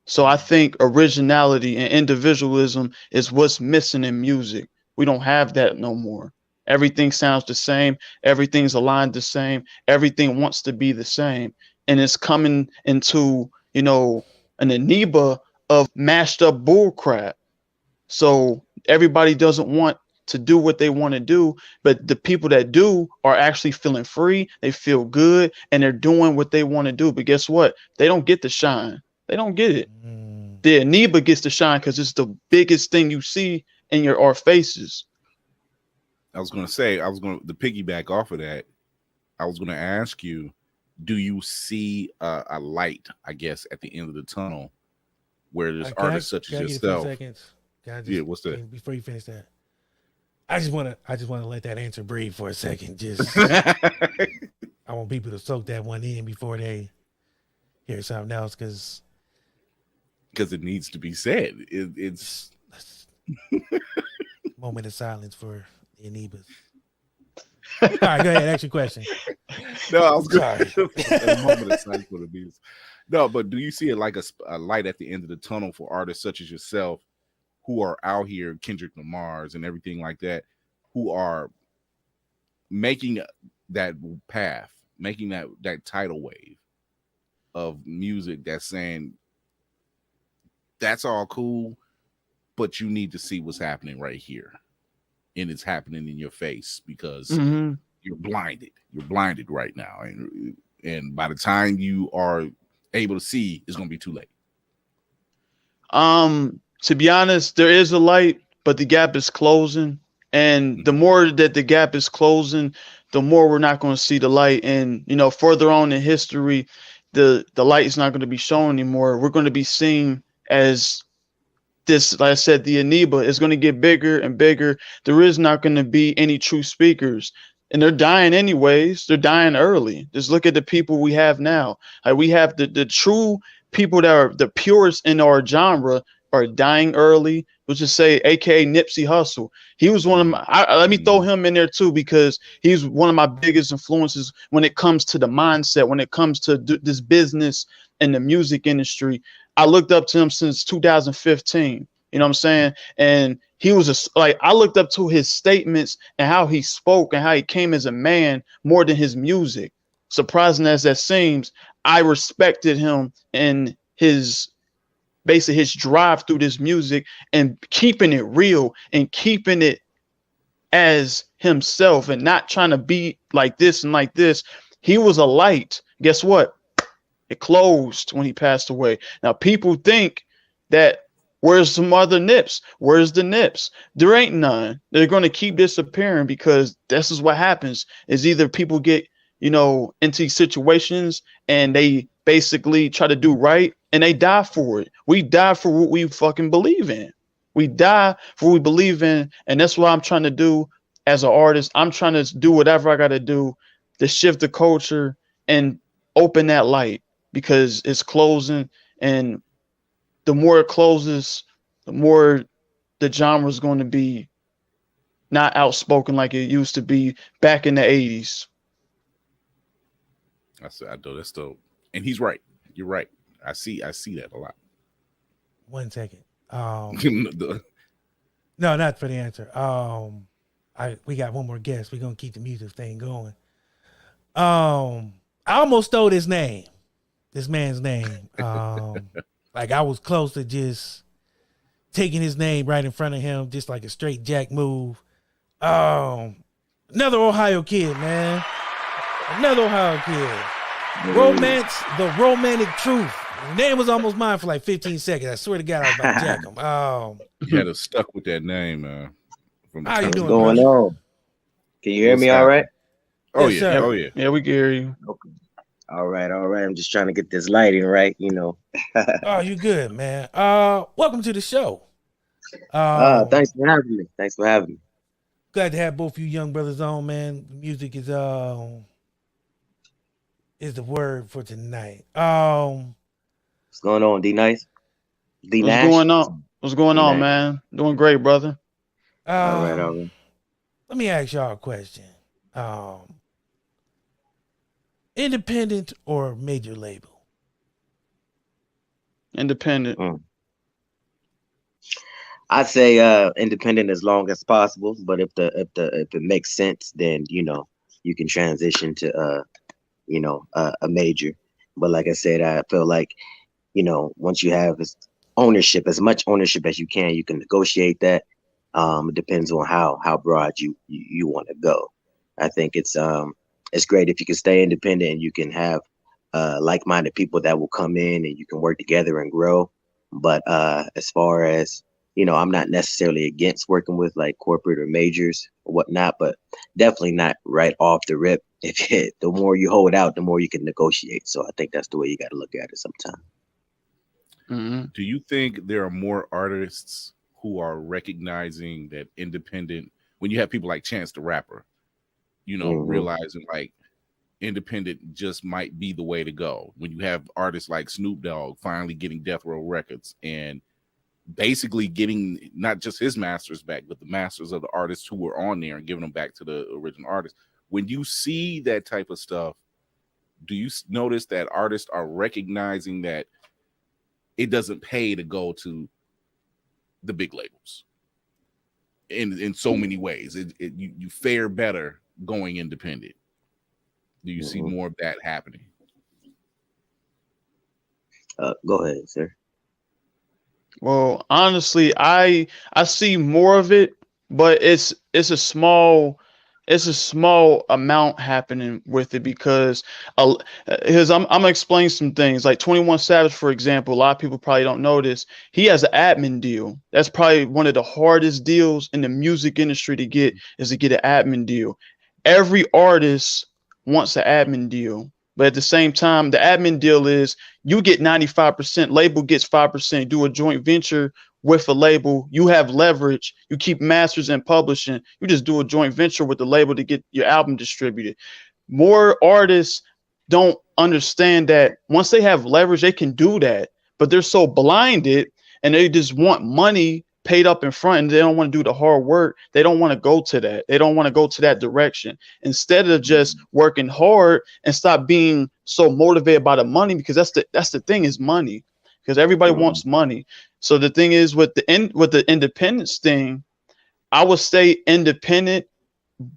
So I think originality and individualism is what's missing in music. We don't have that no more. Everything sounds the same. Everything's aligned the same. Everything wants to be the same. And it's coming into, an amoeba of mashed up bull crap. So everybody doesn't want to do what they want to do, but the people that do are actually feeling free. They feel good and they're doing what they want to do. But guess what? They don't get the shine. They don't get it. The amoeba gets the shine because it's the biggest thing you see in our faces. I was going to say, to piggyback off of that. I was going to ask you, do you see a light, I guess, at the end of the tunnel where there's artists such as yourself? What's that? Before you finish that, I just want to let that answer breathe for a second. Just, I want people to soak that one in before they hear something else, because it needs to be said. It's moment of silence for the amoebas. All right, go ahead. Ask your question. No, I was sorry. A moment of silence for the amoebas. No, but do you see it like a light at the end of the tunnel for artists such as yourself, who are out here, Kendrick Lamar's and everything like that, who are making that path, making that tidal wave of music that's saying, that's all cool, but you need to see what's happening right here. And it's happening in your face because you're blinded. You're blinded right now. And by the time you are able to see, it's going to be too late. To be honest, there is a light, but the gap is closing. And the more that the gap is closing, the more we're not going to see the light. And, further on in history, the light is not going to be shown anymore. We're going to be seen as this, like I said, the amoeba is going to get bigger and bigger. There is not going to be any true speakers. And they're dying anyways. They're dying early. Just look at the people we have now. Like, we have the true people that are the purest in our genre are dying early. Let's just say, AKA Nipsey Hussle. He was one of my, let me throw him in there too, because he's one of my biggest influences when it comes to the mindset, when it comes to this business and the music industry. I looked up to him since 2015. You know what I'm saying? And he was I looked up to his statements and how he spoke and how he came as a man more than his music. Surprising as that seems, I respected him and his drive through this music and keeping it real and keeping it as himself and not trying to be like this and like this. He was a light. Guess what? It closed when he passed away. Now people think that, where's some other Nips? Where's the Nips? There ain't none. They're going to keep disappearing because this is what happens. Is either people get, into situations and they basically try to do right and they die for it. We die for what we fucking believe in. We die for what we believe in. And that's what I'm trying to do as an artist. I'm trying to do whatever I got to do to shift the culture and open that light, because it's closing, and the more it closes, the more the genre is going to be not outspoken like it used to be back in the 80s. I said, I know that's dope, and he's right. You're right. I see that a lot. 1 second. No, not for the answer. We got one more guest. We're gonna keep the music thing going. I almost stole this man's name. Like I was close to just taking his name right in front of him, just like a straight jack move. Another Ohio kid, man. Another Ohio kid. Romance, the romantic truth. His name was almost mine for like 15 seconds. I swear to God, I was about to jack him. You had us stuck with that name, man. How you doing, going brother? on? Can you hear me all right? Oh, Yes, yeah. sir. Oh, yeah. Yeah, we can hear you. Okay. All right. I'm just trying to get this lighting right, you know. Oh, you good, man. Welcome to the show. Thanks for having me. Glad to have both you young brothers on, man. Music is the word for tonight. What's going on, D Nice? D What's Nash? going on? What's going on, D-Nash. man? Doing great, brother. All right. Let me ask y'all a question. Independent or major label? Independent. I'd say independent as long as possible, but if it makes sense, then you can transition to a major. But like I said, I feel like once you have ownership, as much ownership as you can negotiate that. It depends on how broad you want to go. I think it's great if you can stay independent and you can have like-minded people that will come in and you can work together and grow. But as far as I'm not necessarily against working with like corporate or majors or whatnot, but definitely not right off the rip. The more you hold out, the more you can negotiate. So I think that's the way you got to look at it sometimes. Mm-hmm. Do you think there are more artists who are recognizing that independent, when you have people like Chance the Rapper, realizing like independent just might be the way to go? When you have artists like Snoop Dogg finally getting Death Row Records and basically getting not just his masters back, but the masters of the artists who were on there and giving them back to the original artists. When you see that type of stuff, do you notice that artists are recognizing that it doesn't pay to go to the big labels in so many ways? You fare better going independent. Do you see more of that happening? Go ahead, sir. Well, honestly, I see more of it, but it's a small amount happening with it because I'm gonna explain some things. Like 21 Savage, for example, a lot of people probably don't know this. He has an admin deal. That's probably one of the hardest deals in the music industry to get, is to get an admin deal. Every artist wants an admin deal, but at the same time, the admin deal is you get 95%, label gets 5%. Do a joint venture with a label, you have leverage, you keep masters and publishing, you just do a joint venture with the label to get your album distributed. More artists don't understand that once they have leverage, they can do that, but they're so blinded and they just want money paid up in front and they don't want to do the hard work. They don't want to go to that. They don't want to go to that direction. Instead of just working hard and stop being so motivated by the money, because that's the thing, is money, because everybody wants money. So the thing is with the independence thing, I would stay independent,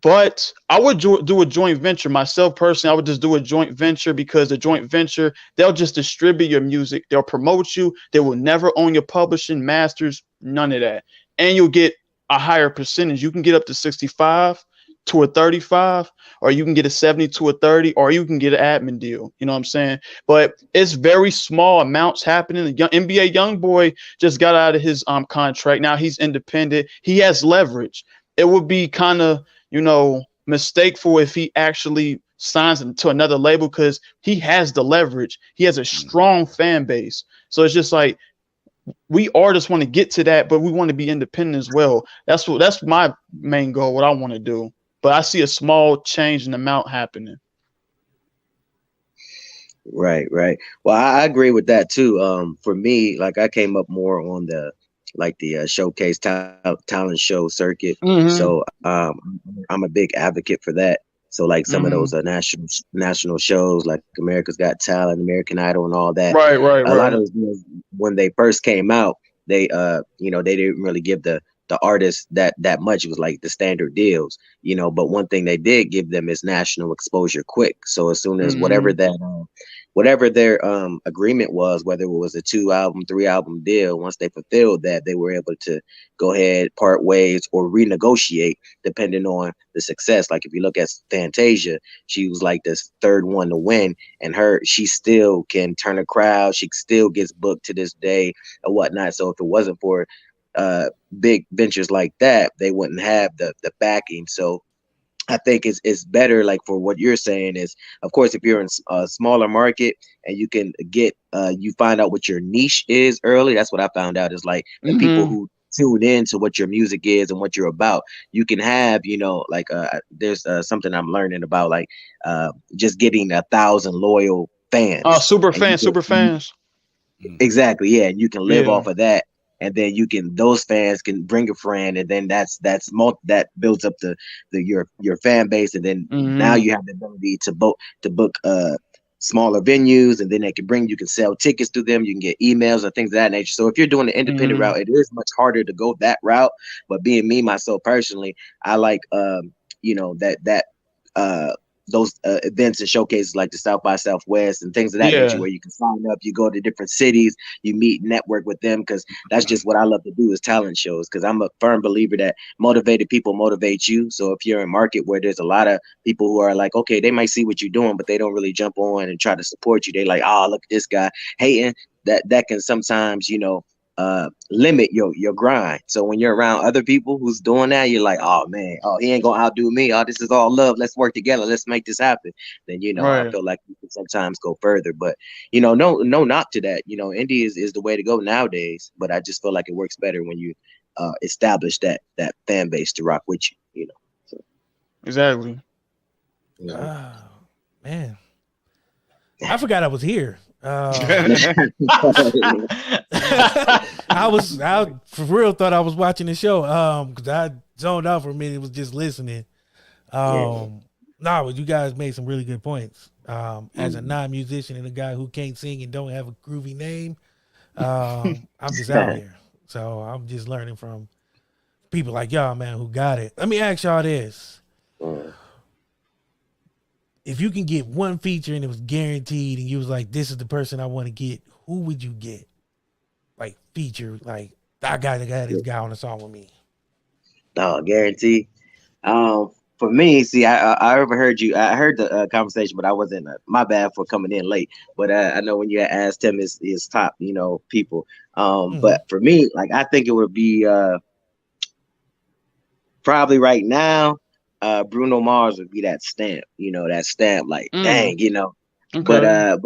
but I would do a joint venture myself personally. I would just do a joint venture because the joint venture, they'll just distribute your music. They'll promote you. They will never own your publishing, masters, none of that. And you'll get a higher percentage. You can get up to 65 to a 35, or you can get a 70 to a 30, or you can get an admin deal. You know what I'm saying? But it's very small amounts happening. The NBA YoungBoy just got out of his contract. Now he's independent. He has leverage. It would be kind of, mistakeful if he actually signs to another label, because he has the leverage. He has a strong fan base. So it's just like, we artists want to get to that, but we want to be independent as well. That's my main goal, what I want to do. But I see a small change in amount happening. Right. Well, I agree with that too. For me, like I came up more on the showcase talent show circuit. So I'm a big advocate for that. So like some of those national shows like America's Got Talent, American Idol, and all that. Right. A lot of those deals, when they first came out, they they didn't really give the artists that much. It was like the standard deals, but one thing they did give them is national exposure quick. So as soon as whatever their agreement was, whether it was a 2-album, 3-album deal, once they fulfilled that, they were able to go ahead, part ways, or renegotiate depending on the success. Like if you look at Fantasia, she was like this third one to win, and she still can turn a crowd. She still gets booked to this day or whatnot. So if it wasn't for big ventures like that, they wouldn't have the backing. So I think it's better, like for what you're saying is, of course, if you're in a smaller market and you can get, you find out what your niche is early. That's what I found out is like the people who tune in to what your music is and what you're about. You can have, like there's something I'm learning about, like just getting 1,000 loyal fans. Super fans. Exactly. Yeah. And you can live off of that. And then those fans can bring a friend, and then that builds up your fan base, and then now you have the ability to book smaller venues, and then you can sell tickets to them, you can get emails and things of that nature. So if you're doing the independent route, it is much harder to go that route. But being me myself personally, I like those events and showcases like the South by Southwest and things of that nature, where you can sign up, you go to different cities, you meet, network with them, because that's just what I love to do is talent shows, because I'm a firm believer that motivated people motivate you. So if you're in a market where there's a lot of people who are like, okay, they might see what you're doing, but they don't really jump on and try to support you. They like, oh, look at this guy hating. That can sometimes, limit your grind. So when you're around other people who's doing that, you're like, oh man, he ain't gonna outdo me. Oh, this is all love. Let's work together. Let's make this happen. Then I feel like you can sometimes go further. But no knock to that. Indie is the way to go nowadays. But I just feel like it works better when you establish that fan base to rock with you. So. Exactly. Oh man, I forgot I was here. I for real thought I was watching the show because I zoned out for a minute, was just listening. But you guys made some really good points. As a non-musician and a guy who can't sing and don't have a groovy name, I'm just out here, so I'm just learning from people like y'all, man, who got it. Let me ask y'all this. If you can get one feature and it was guaranteed and you was like, this is the person I want to get, who would you get? Like feature, like I got this guy on the song with me. Oh, guarantee. For me, see, I overheard you. I heard the conversation, but I wasn't. My bad for coming in late. But I know when you asked him his top, people. But for me, like I think it would be probably right now. Bruno Mars would be that stamp, like dang, Okay.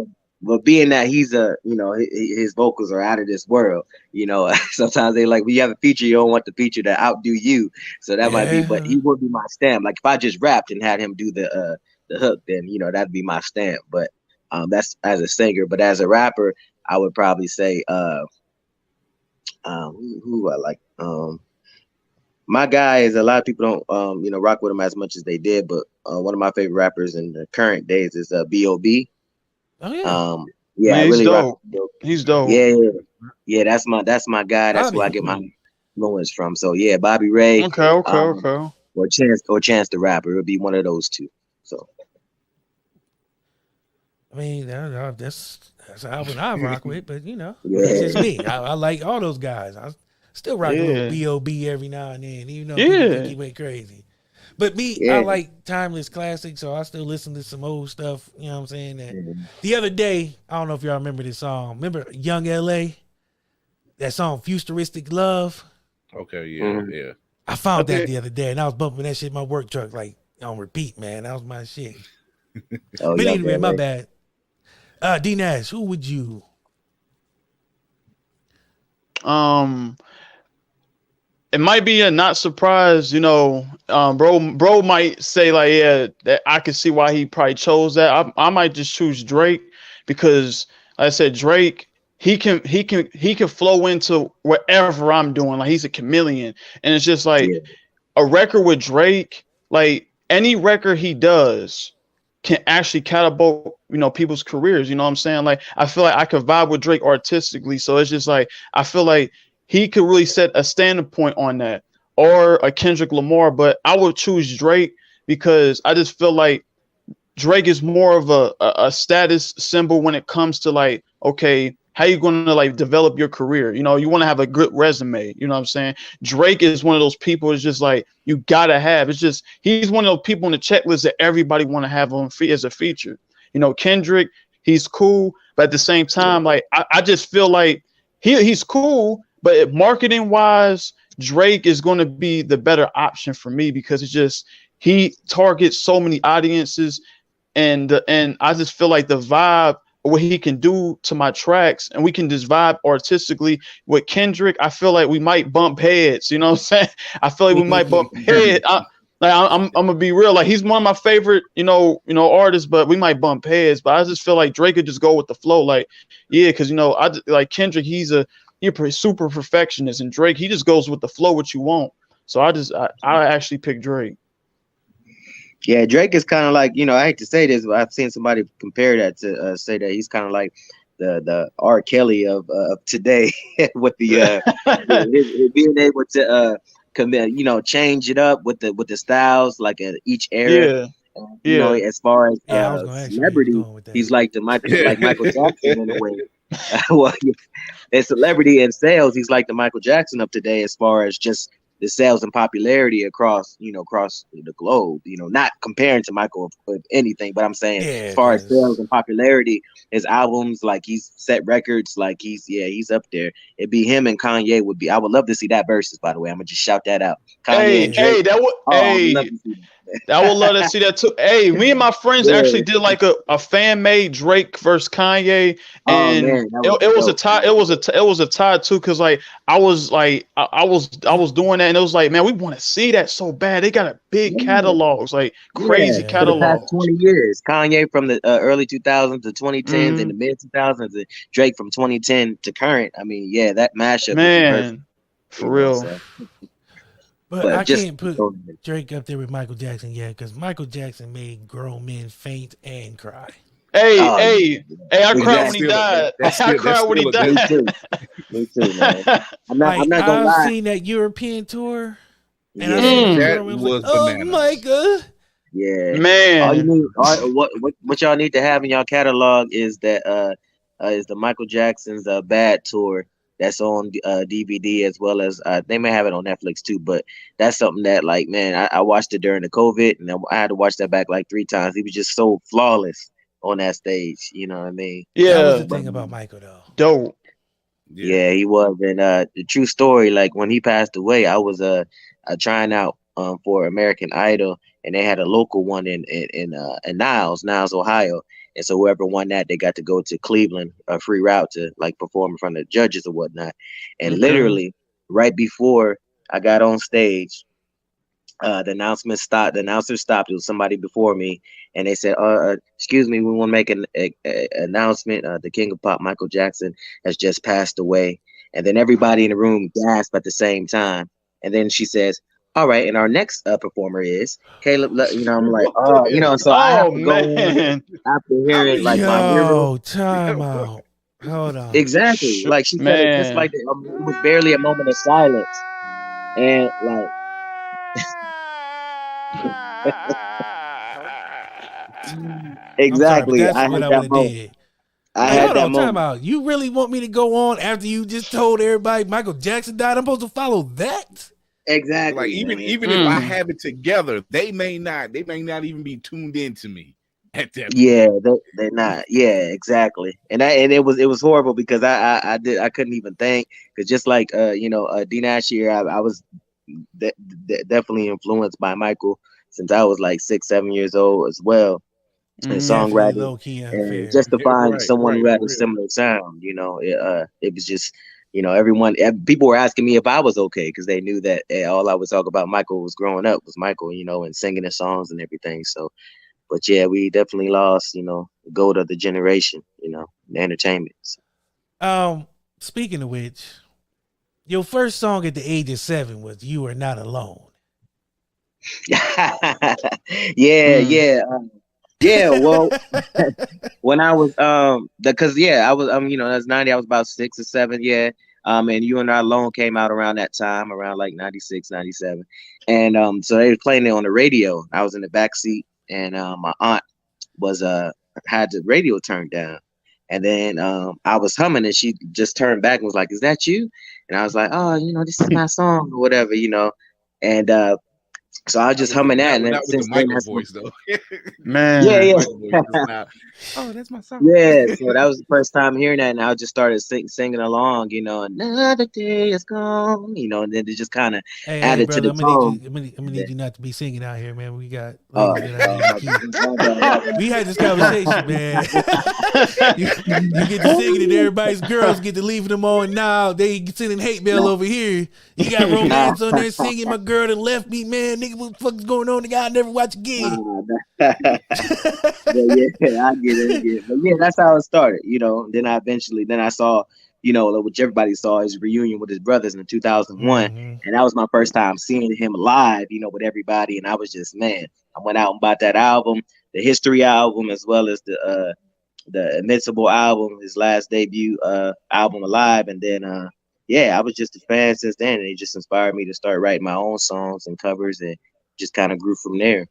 But being that he's his vocals are out of this world, sometimes they like when you have a feature, you don't want the feature to outdo you. So that might be, but he would be my stamp. Like if I just rapped and had him do the hook, then that'd be my stamp. But that's as a singer. But as a rapper, I would probably say who I like. My guy is, a lot of people don't rock with him as much as they did, but one of my favorite rappers in the current days is B.O.B. Oh yeah. Yeah, man, I really dope. He's dope. Yeah, that's my guy. That's who I get my influence from. So yeah, Bobby Ray. Okay. Or Chance the Rapper. It would be one of those two. So I mean, that's how I rock with, but it's just me. I like all those guys. I still rock with B.O.B. every now and then, even though people think he went crazy. But me, I like timeless classics, so I still listen to some old stuff. You know what I'm saying? The other day, I don't know if y'all remember this song. Remember Young L.A.? That song, Futuristic Love? Okay, yeah. I found that the other day, and I was bumping that shit in my work truck, like, on repeat, man. That was my shit. But anyway, my bad. D Nash, who would you? It might be a not surprise, bro might say like, yeah, that I can see why he probably chose that. I might just choose Drake because, like I said, Drake, he can flow into whatever I'm doing. Like he's a chameleon, and it's just like a record with Drake. Like any record he does can actually catapult, people's careers. You know what I'm saying? Like, I feel like I could vibe with Drake artistically. So it's just like, I feel like he could really set a standing point on that, or a Kendrick Lamar. But I would choose Drake because I just feel like Drake is more of a status symbol when it comes to like, okay, how you going to like develop your career? You want to have a good resume. You know what I'm saying? Drake is one of those people. It's just like, you gotta have. It's just, he's one of those people on the checklist that everybody want to have on as a feature. Kendrick, he's cool, but at the same time, like I just feel like he's cool, but marketing wise, Drake is going to be the better option for me because it's just, he targets so many audiences, and I just feel like the vibe, what he can do to my tracks, and we can just vibe artistically. With Kendrick, I feel like we might bump heads. You know what I'm saying? I feel like we might bump heads. I'm gonna be real. Like, he's one of my favorite, artists, but we might bump heads. But I just feel like Drake could just go with the flow. Like, yeah, because I like Kendrick. He's a super perfectionist, and Drake, he just goes with the flow, what you want. So I actually pick Drake. Yeah, Drake is kind of like, I hate to say this, but I've seen somebody compare that to say that he's kind of like the R. Kelly of today with the being able to commit, change it up with the styles like each era. Yeah. As far as celebrity, he's like Michael Jackson in a way. Well, as celebrity and sales, he's like the Michael Jackson of today as far as just the sales and popularity across the globe, not comparing to Michael with anything, but I'm saying as far as sales and popularity, his albums, like he's set records, like he's up there. It'd be him and Kanye would be. I would love to see that versus, by the way. I'm gonna just shout that out. Kanye and Drake. I would love to see that too. Hey, me and my friends actually did like a fan made Drake versus Kanye, and it was a tie. It was a tie too, because like I was doing that, and it was like, man, we want to see that so bad. They got a big catalogs, like crazy catalogs. For the past 20 years, Kanye from the early 2000s to 2010s and the mid 2000s, and Drake from 2010 to current. I mean, that mashup, man, for real. So. But I can't put Drake up there with Michael Jackson yet, because Michael Jackson made grown men faint and cry. Hey, I cried when he died. I cried when he died. Me too, man. I'm not gonna lie. I've seen that European tour, and that was bananas. Micah. Yeah, man. All you need, what y'all need to have in y'all catalog is that is the Michael Jackson's Bad tour. That's on DVD, as well as they may have it on Netflix too. But that's something that, like, man, I watched it during the COVID, and I had to watch that back like 3 times. He was just so flawless on that stage. You know what I mean? Yeah, that was the thing about Michael, though. Dope. Yeah, he was. And the true story, like when he passed away, I was trying out for American Idol, and they had a local one in Niles, Ohio. And so whoever won that, they got to go to Cleveland, a free route to like perform in front of the judges or whatnot. And literally right before I got on stage, the announcer stopped. It was somebody before me, and they said, excuse me, we want to make an announcement. The King of Pop, Michael Jackson, has just passed away. And then everybody in the room gasped at the same time. And then she says, all right, and our next performer is Caleb. I'm like, so I have to go on after hearing like my hero. Time out. Hold on. Exactly. Like she said, it just like it was barely a moment of silence, and like. Exactly. Sorry, that's what I would have did. Hold on, time out. You really want me to go on after you just told everybody Michael Jackson died? I'm supposed to follow that? Exactly. Like even if I have it together, they may not even be tuned into me at that point. Yeah, they're not. Yeah, exactly. And it was horrible because I couldn't even think, because just like D Nash here, I was definitely influenced by Michael since I was like 6-7 years old as well. And songwriting, and just to find someone who had a similar sound, it was just. People were asking me if I was okay, because they knew that all I would talk about Michael was growing up was Michael, and singing his songs and everything. So, but yeah, we definitely lost, the goat of the generation, the entertainment. So. Speaking of which, your first song at the age of 7 was "You Are Not Alone." Yeah. Well, when I was because I was that's 90. I was about 6 or 7. Yeah. And You and I Alone came out around that time, around like 96, 97. And so they were playing it on the radio. I was in the back seat, and my aunt was had the radio turned down. And then I was humming, and she just turned back and was like, "Is that you?" And I was like, "Oh, this is my song or whatever, And so I was just humming that, and then since then, that's voice though. Man, yeah. Oh, that's my song. Yeah, so that was the first time hearing that, and I just started singing along, another day is gone, and then it just kind of added brother, to the tone. I'm gonna need you not to be singing out here, man. We got Oh, we had this conversation, man. you get to singing, and everybody's girls get to leaving them on. Now they sending hate mail over here. You got romance on there singing. My girl that left me, man. Nigga, what the fuck is going on? The guy I never watch again. Yeah, I get it. But yeah, that's how it started, Then I saw, which everybody saw, his reunion with his brothers in 2001. And that was my first time seeing him live, with everybody. And I was just, man, I went out and bought that album, the History album, as well as the Invincible album, his last debut album, Alive. And then, I was just a fan since then. And it just inspired me to start writing my own songs and covers, and just kind of grew from there,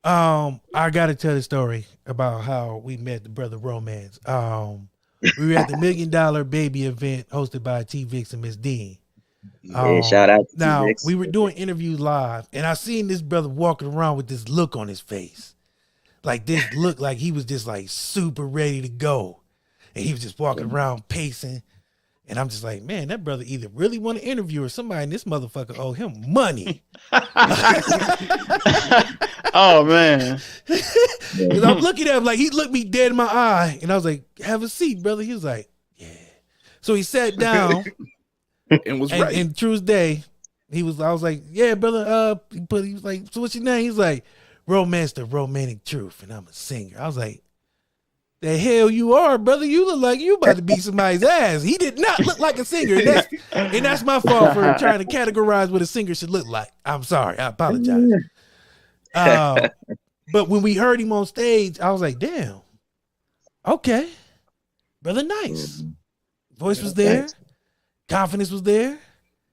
I gotta tell the story about how we met the brother Romance. We were at the $1 Million Baby event hosted by T Vix and Miss Dean. Yeah, shout out to now T-Vix. we were doing interviews live, and I seen this brother walking around with this look on his face, like this look like he was just like super ready to go, and he was just walking around pacing. And I'm just like, man, that brother either really want to interview or somebody in this motherfucker owe him money. Oh, man. Because I'm looking at him like, he looked me dead in my eye. And I was like, have a seat, brother. He was like, yeah. So he sat down. And was right. And Tuesday, I was like, yeah, brother. He was like, so what's your name? He's like, Romance, the Romantic Truth. And I'm a singer. I was like, the hell you are, brother. You look like you about to beat somebody's ass. He did not look like a singer. And that's my fault for trying to categorize what a singer should look like. I'm sorry. I apologize. But when we heard him on stage, I was like, damn. Okay. Brother, nice. Voice was there. Confidence was there.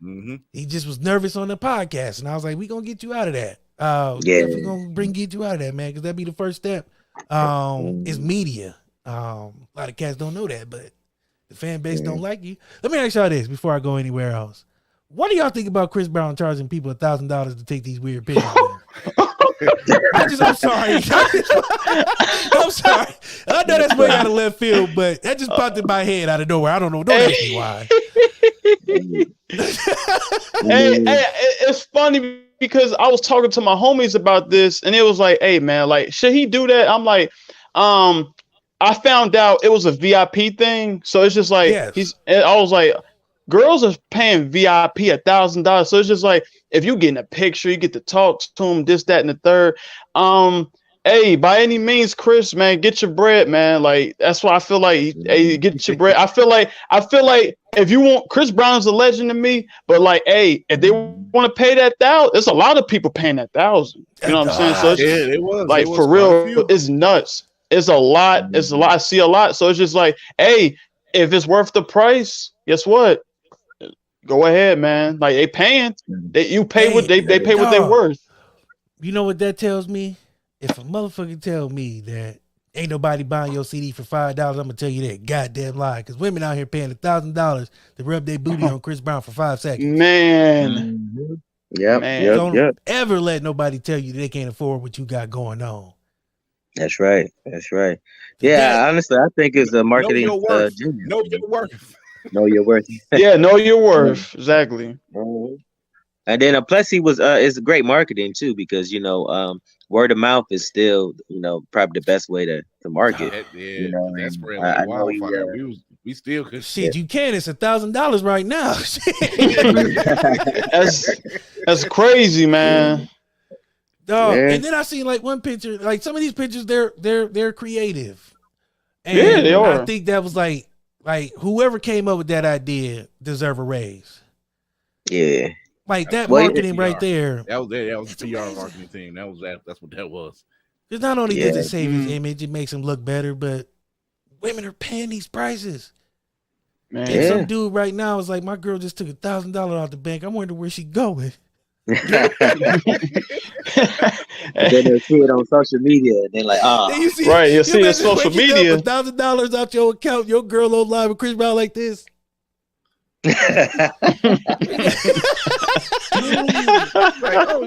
Mm-hmm. He just was nervous on the podcast. And I was like, we going to get you out of that. We're going to get you out of that, man, because that'd be the first step. Is media. A lot of cats don't know that, but the fan base don't like you. Let me ask y'all this before I go anywhere else. What do y'all think about Chris Brown charging people $1,000 to take these weird pictures? I'm sorry. I'm sorry. I know that's way out of left field, but that just popped in my head out of nowhere. I don't know. Don't ask me why. Hey, it's funny because I was talking to my homies about this, and it was like, hey, man, like, should he do that? I'm like, I found out it was a VIP thing. So it's just like, I was like, girls are paying VIP $1,000. So it's just like, if you get in a picture, you get to talk to them, this, that, and the third. Hey, by any means, Chris, man, get your bread, man. Like, that's why I feel like, hey, get your bread. I feel like if you want, Chris Brown's a legend to me, but like, hey, if they want to pay that $1,000, there's a lot of people paying that $1,000. You know what I'm saying? So it's it was like, for real, it's nuts. It's a lot. It's a lot. I see a lot. So it's just like, hey, if it's worth the price, guess what? Go ahead, man. Like, they paying. You pay what they pay what they're worth. You know what that tells me? If a motherfucker tell me that ain't nobody buying your CD for $5, I'm gonna tell you that goddamn lie. Because women out here paying $1,000 to rub their booty on Chris Brown for 5 seconds. Man. Don't ever let nobody tell you they can't afford what you got going on. That's right. Yeah, honestly, I think it's a marketing. Know your worth. Know your worth. Know your worth. Yeah, know your worth. Exactly. And then plus he was it's great marketing too, because word of mouth is still probably the best way to market. That's wildfire. We still could shit. You can. It's $1,000 right now. That's crazy, man. Dog. Yeah. And then I seen like one picture, like some of these pictures, they're creative. And they are. I think that was like whoever came up with that idea deserve a raise. Yeah. Like that marketing right there. That was the PR marketing team. That's what that was. Because not only does it save his image, it makes him look better, but women are paying these prices. Man. And some dude right now is like, my girl just took $1,000 out the bank. I wonder where she going. Then they'll see it on social media, and they're like, you see it on social media. $1,000 out your account, your girl on live with Chris Brown like this. Like, oh,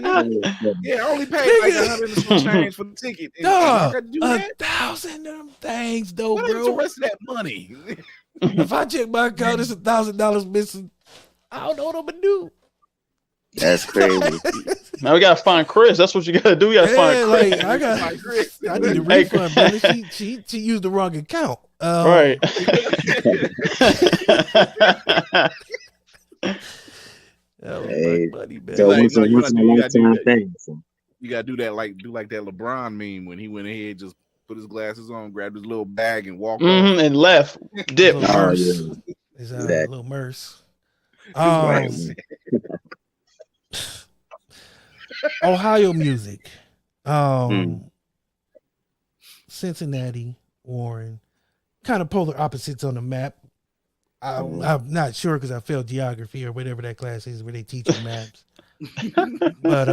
yeah, I only paid like $100 and some change for the ticket. Dog, $1,000 of them things, though, what bro. What is the rest of that money? If I check my account, it's $1,000 missing. I don't know what I'm gonna do. That's crazy. Now we gotta find Chris. That's what you gotta do. You gotta find Chris. Like, I need a refund, brother. She used the wrong account. Right. Hey, buddy, man. so once in a lifetime thing. You gotta do that like that LeBron meme when he went ahead, just put his glasses on, grabbed his little bag, and walked off. And left. Dip. It's a little Merce. Ohio music. Cincinnati, Warren, kind of polar opposites on the map. I'm not sure because I failed geography or whatever that class is where they teach you maps. But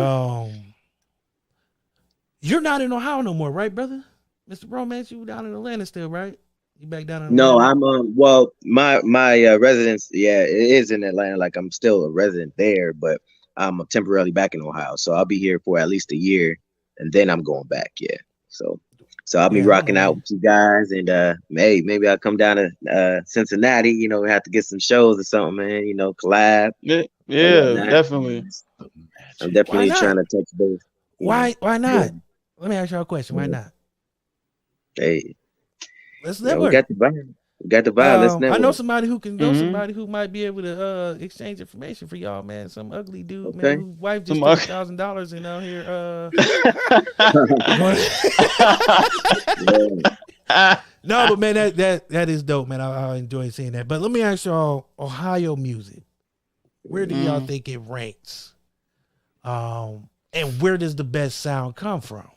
you're not in Ohio no more, right, brother? Mr. Romance, you down in Atlanta still, right? You back down in Atlanta? No, I'm my residence, it is in Atlanta. Like I'm still a resident there, but I'm temporarily back in Ohio. So I'll be here for at least a year and then I'm going back. Yeah. So I'll be rocking out with you guys, and maybe I'll come down to Cincinnati. You know, we have to get some shows or something, man. You know, collab. Yeah, definitely. I'm definitely trying to touch base. Why not? Yeah. Let me ask y'all a question. Why not? Hey, let's network. We got the vibe. Let's network. I know somebody who can know somebody who might be able to exchange information for y'all, man. Some ugly dude, man, whose wife just took $1,000 and out here No, but man, that is dope, man. I enjoy seeing that. But let me ask y'all, Ohio music, where do y'all think it ranks? And where does the best sound come from?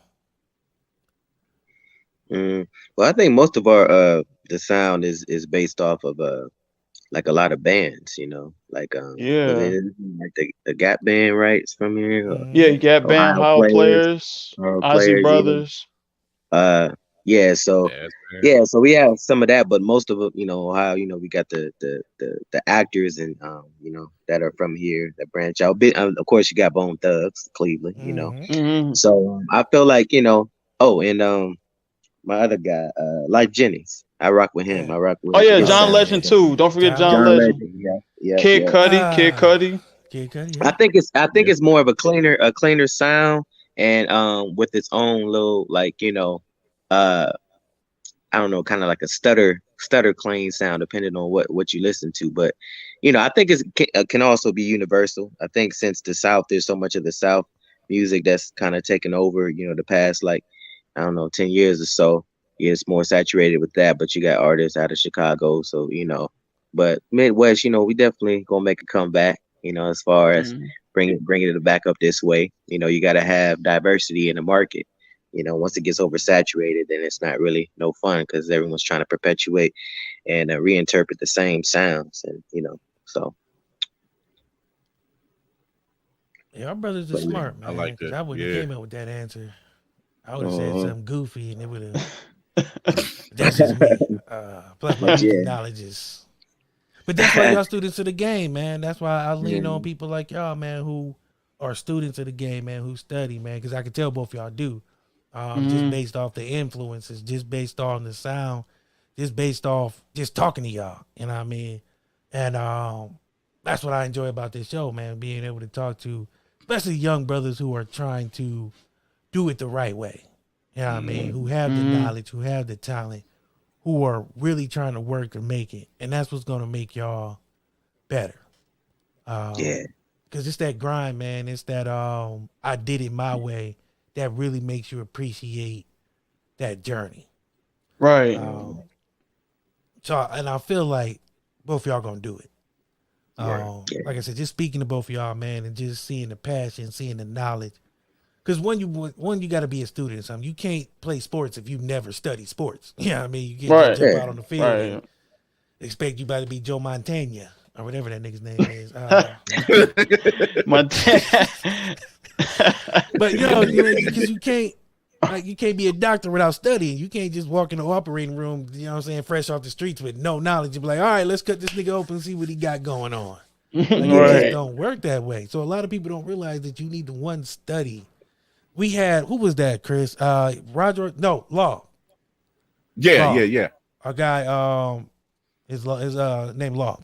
Well, I think most of our the sound is based off of like a lot of bands, you know, like like the Gap Band, right? It's from here. Gap Band, Ohio Players, Ozzy Brothers. So we have some of that, but most of it, you know, Ohio, you know, we got the actors and you know, that are from here that branch out. Of course, you got Bone Thugs, Cleveland, you know. So I feel like, you know, my other guy, Life Jennings. I rock with him. John Legend too. Don't forget John Legend. Yeah. Kid Cudi. I think it's more of a cleaner sound, and with its own little, like, you know, I don't know, kind of like a stutter clean sound, depending on what you listen to. But you know, I think it can also be universal. I think since the South, there's so much of the South music that's kind of taken over, you know, the past, like, I don't know, 10 years or so. Yeah, it's more saturated with that, but you got artists out of Chicago, so, you know. But Midwest, you know, we definitely gonna make a comeback, you know, as far as bringing it back up this way. You know, you got to have diversity in the market. You know, once it gets oversaturated, then it's not really no fun because everyone's trying to perpetuate and reinterpret the same sounds, and you know, so. Yeah, our brothers are smart, man. I like that. I wouldn't have came up with that answer. I would have said something goofy, and it would have. That's just me. Plus my knowledge is. But that's why y'all students of the game, man. That's why I lean on people like y'all, man, who are students of the game, man, who study, man, because I can tell both y'all do. Just based off the influences, just based on the sound, just based off just talking to y'all. You know what I mean? And that's what I enjoy about this show, man, being able to talk to especially young brothers who are trying to do it the right way. You know what I mean? Who have the knowledge, who have the talent, who are really trying to work to make it. And that's what's going to make y'all better. Because it's that grind, man. It's that I did it my way that really makes you appreciate that journey. Right. So, and I feel like both y'all going to do it. Like I said, just speaking to both of y'all, man, and just seeing the passion, seeing the knowledge. Because you got to be a student or something. You can't play sports if you've never studied sports. Yeah, I mean, you can't just jump out on the field and expect you about to be Joe Montana or whatever that nigga's name is. Montana. But because you can't be a doctor without studying. You can't just walk in the operating room, you know what I'm saying, fresh off the streets with no knowledge. You be like, all right, let's cut this nigga open and see what he got going on. Like, it just don't work that way. So a lot of people don't realize that you need to study. We had, who was that, Chris? Law. Yeah. Our guy, his name Law.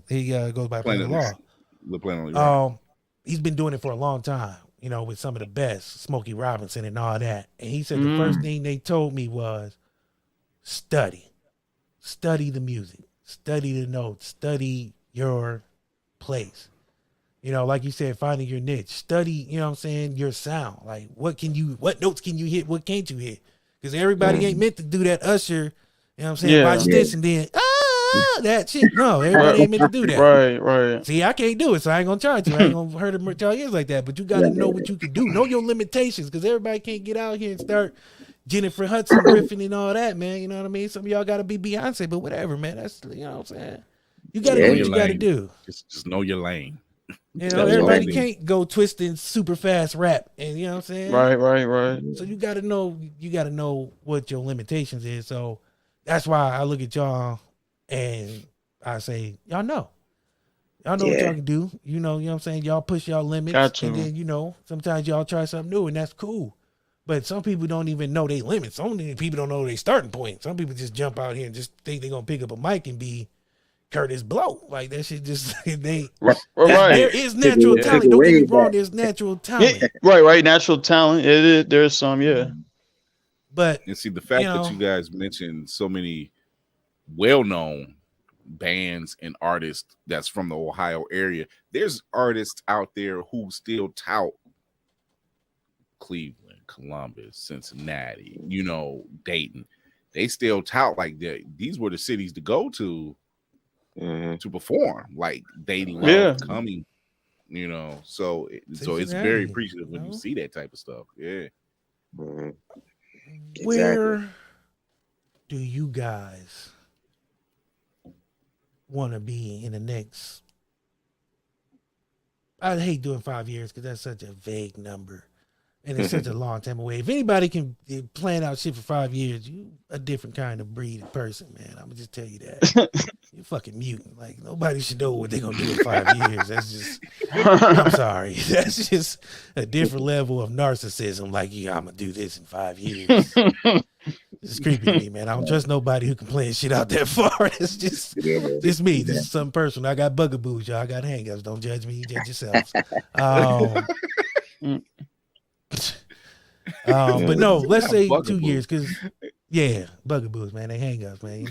He goes by Planet Law. He's been doing it for a long time, with some of the best, Smokey Robinson and all that. And he said the first thing they told me was study the music, study the notes, study your place. Like you said, finding your niche, study, your sound. Like what notes can you hit? What can't you hit? Because everybody ain't meant to do that Usher, watch this and then, that shit. No, everybody ain't meant to do that. Right. See, I can't do it, so I ain't gonna charge you. I ain't gonna hurt him tell you like that. But you gotta know what you can do. Know your limitations, because everybody can't get out here and start Jennifer Hudson riffing and all that, man. You know what I mean? Some of y'all gotta be Beyonce, but whatever, man. That's what I'm saying. You gotta know what you gotta do. Just know your lane. Everybody can't go twisting super fast rap, and you know what I'm saying? Right. So you gotta know what your limitations is. So that's why I look at y'all and I say, y'all know what y'all can do. You know what I'm saying? Y'all push y'all limits, and then sometimes y'all try something new, and that's cool. But some people don't even know their limits. Some people don't know their starting point. Some people just jump out here and just think they're gonna pick up a mic and be Curtis Blow. Like that shit just there is natural talent. Don't get me wrong, there's natural talent. Right, natural talent. There's some, But and see the fact that you guys mentioned so many well-known bands and artists that's from the Ohio area. There's artists out there who still tout Cleveland, Columbus, Cincinnati, Dayton. They still tout like that. These were the cities to go to perform. Like they love coming, so it's very appreciative when you see that type of stuff. Where do you guys want to be in the next? I hate doing 5 years because that's such a vague number and it's such a long time away. If anybody can plan out shit for 5 years, you a different kind of breed of person, man. I'm gonna just tell you that. You're fucking mutant. Like nobody should know what they're gonna do in 5 years. That's just I'm sorry. That's just a different level of narcissism. Like, I'm gonna do this in 5 years. It's creepy to me, man. I don't trust nobody who can plan shit out that far. It's just me. This is something personal. I got bugaboos, y'all. I got hangups. Don't judge me. Judge yourselves. But no, let's say 2 years, because bugaboos, man. They hangups, man.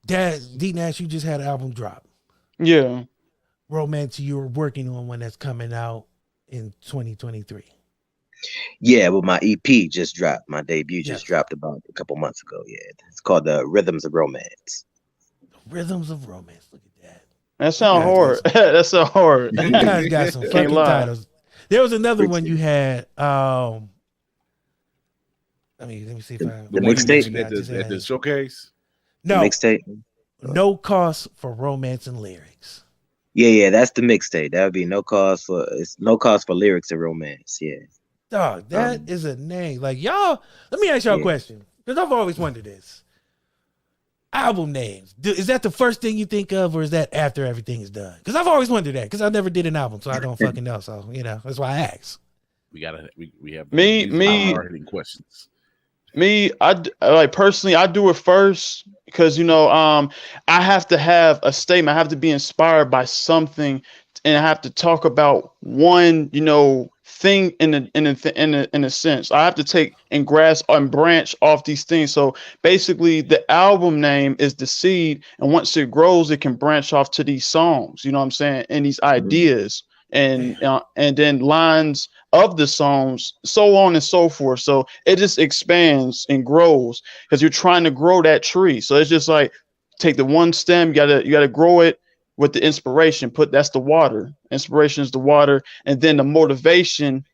D Nash, you just had an album drop. Yeah. Romance, you're working on one that's coming out in 2023. Yeah, well, my EP just dropped. My debut just dropped about a couple months ago. Yeah, it's called the Rhythms of Romance. Rhythms of Romance. Look at that. That sounds hard. That's so hard. You guys got some fucking titles. There was another one you had. Let me see if I the mixtape at the showcase. No mixtape. No cost for romance and lyrics. Yeah, that's the mixtape. That would be no cost for lyrics and romance. Yeah. Dog, that is a name. Like, y'all, let me ask y'all a question, because I've always wondered this. Album names. Is that the first thing you think of, or is that after everything is done? Because I've always wondered that, because I never did an album, so I don't fucking know. So, that's why I asked. We have hard-hitting questions. I personally, I do it first because, I have to have a statement. I have to be inspired by something, and I have to talk about one, thing in a sense. I have to take and grasp and branch off these things. So basically the album name is the seed, and once it grows, it can branch off to these songs, you know what I'm saying, and these ideas and then lines of the songs, so on and so forth. So it just expands and grows because you're trying to grow that tree. So it's just like take the one stem, you gotta grow it with the inspiration. That's the water. Inspiration is the water, and then the motivation,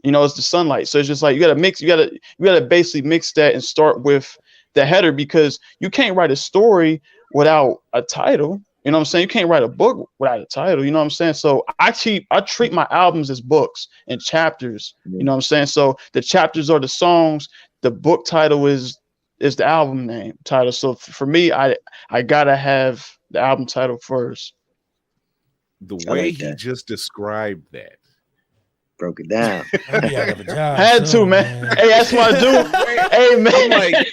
is the sunlight. So it's just like you gotta basically mix that and start with the header, because you can't write a story without a title. You know what I'm saying? You can't write a book without a title. You know what I'm saying? So I treat my albums as books and chapters. You know what I'm saying? So the chapters are the songs. The book title is the album name title. So for me, I gotta have the album title first. The way he just described that. Broke it down. I'll be out of a job. Had to, man. Hey, that's my dude. Hey, man.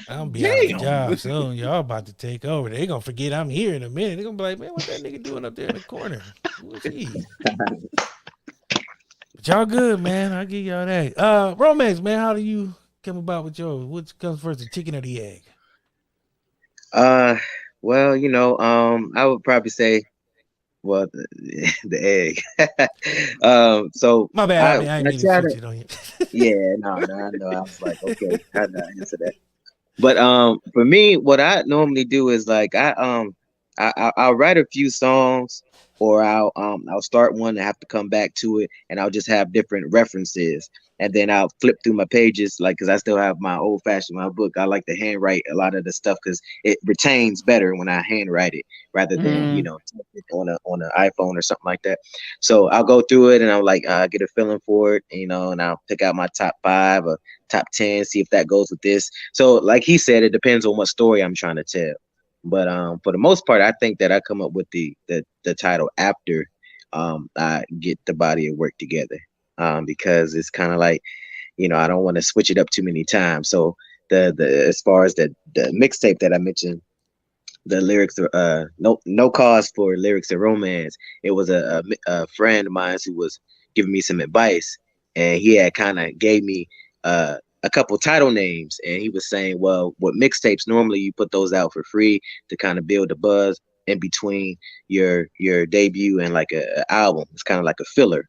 I'll be out of a job soon. Y'all about to take over. They gonna forget I'm here in a minute. They gonna be like, man, what's that nigga doing up there in the corner? Who's he? But y'all good, man. I'll give y'all that. Romance, man, how do you come about with yours? What comes first, the chicken or the egg? Well, I would probably say, well, the egg. So my bad. I ain't mean to switch it on you. Yeah, no, I know. I was like, okay, how did I answer that? But for me, what I normally do is like I'll write a few songs, or I'll start one and have to come back to it, and I'll just have different references. And then I'll flip through my pages, like, because I still have my my book. I like to handwrite a lot of the stuff because it retains better when I handwrite it rather than type it on an iPhone or something like that. So I'll go through it and I'm like, I get a feeling for it, and I'll pick out my top 5 or top 10, see if that goes with this. So like he said, it depends on what story I'm trying to tell. But for the most part, I think that I come up with the title after I get the body of work together. Because it's kind of like, I don't want to switch it up too many times. So the as far as the mixtape that I mentioned, the lyrics are no cause for lyrics and romance. It was a friend of mine who was giving me some advice, and he had kind of gave me a couple title names, and he was saying, well, with mixtapes, normally you put those out for free to kind of build a buzz in between your debut and like a album. It's kind of like a filler.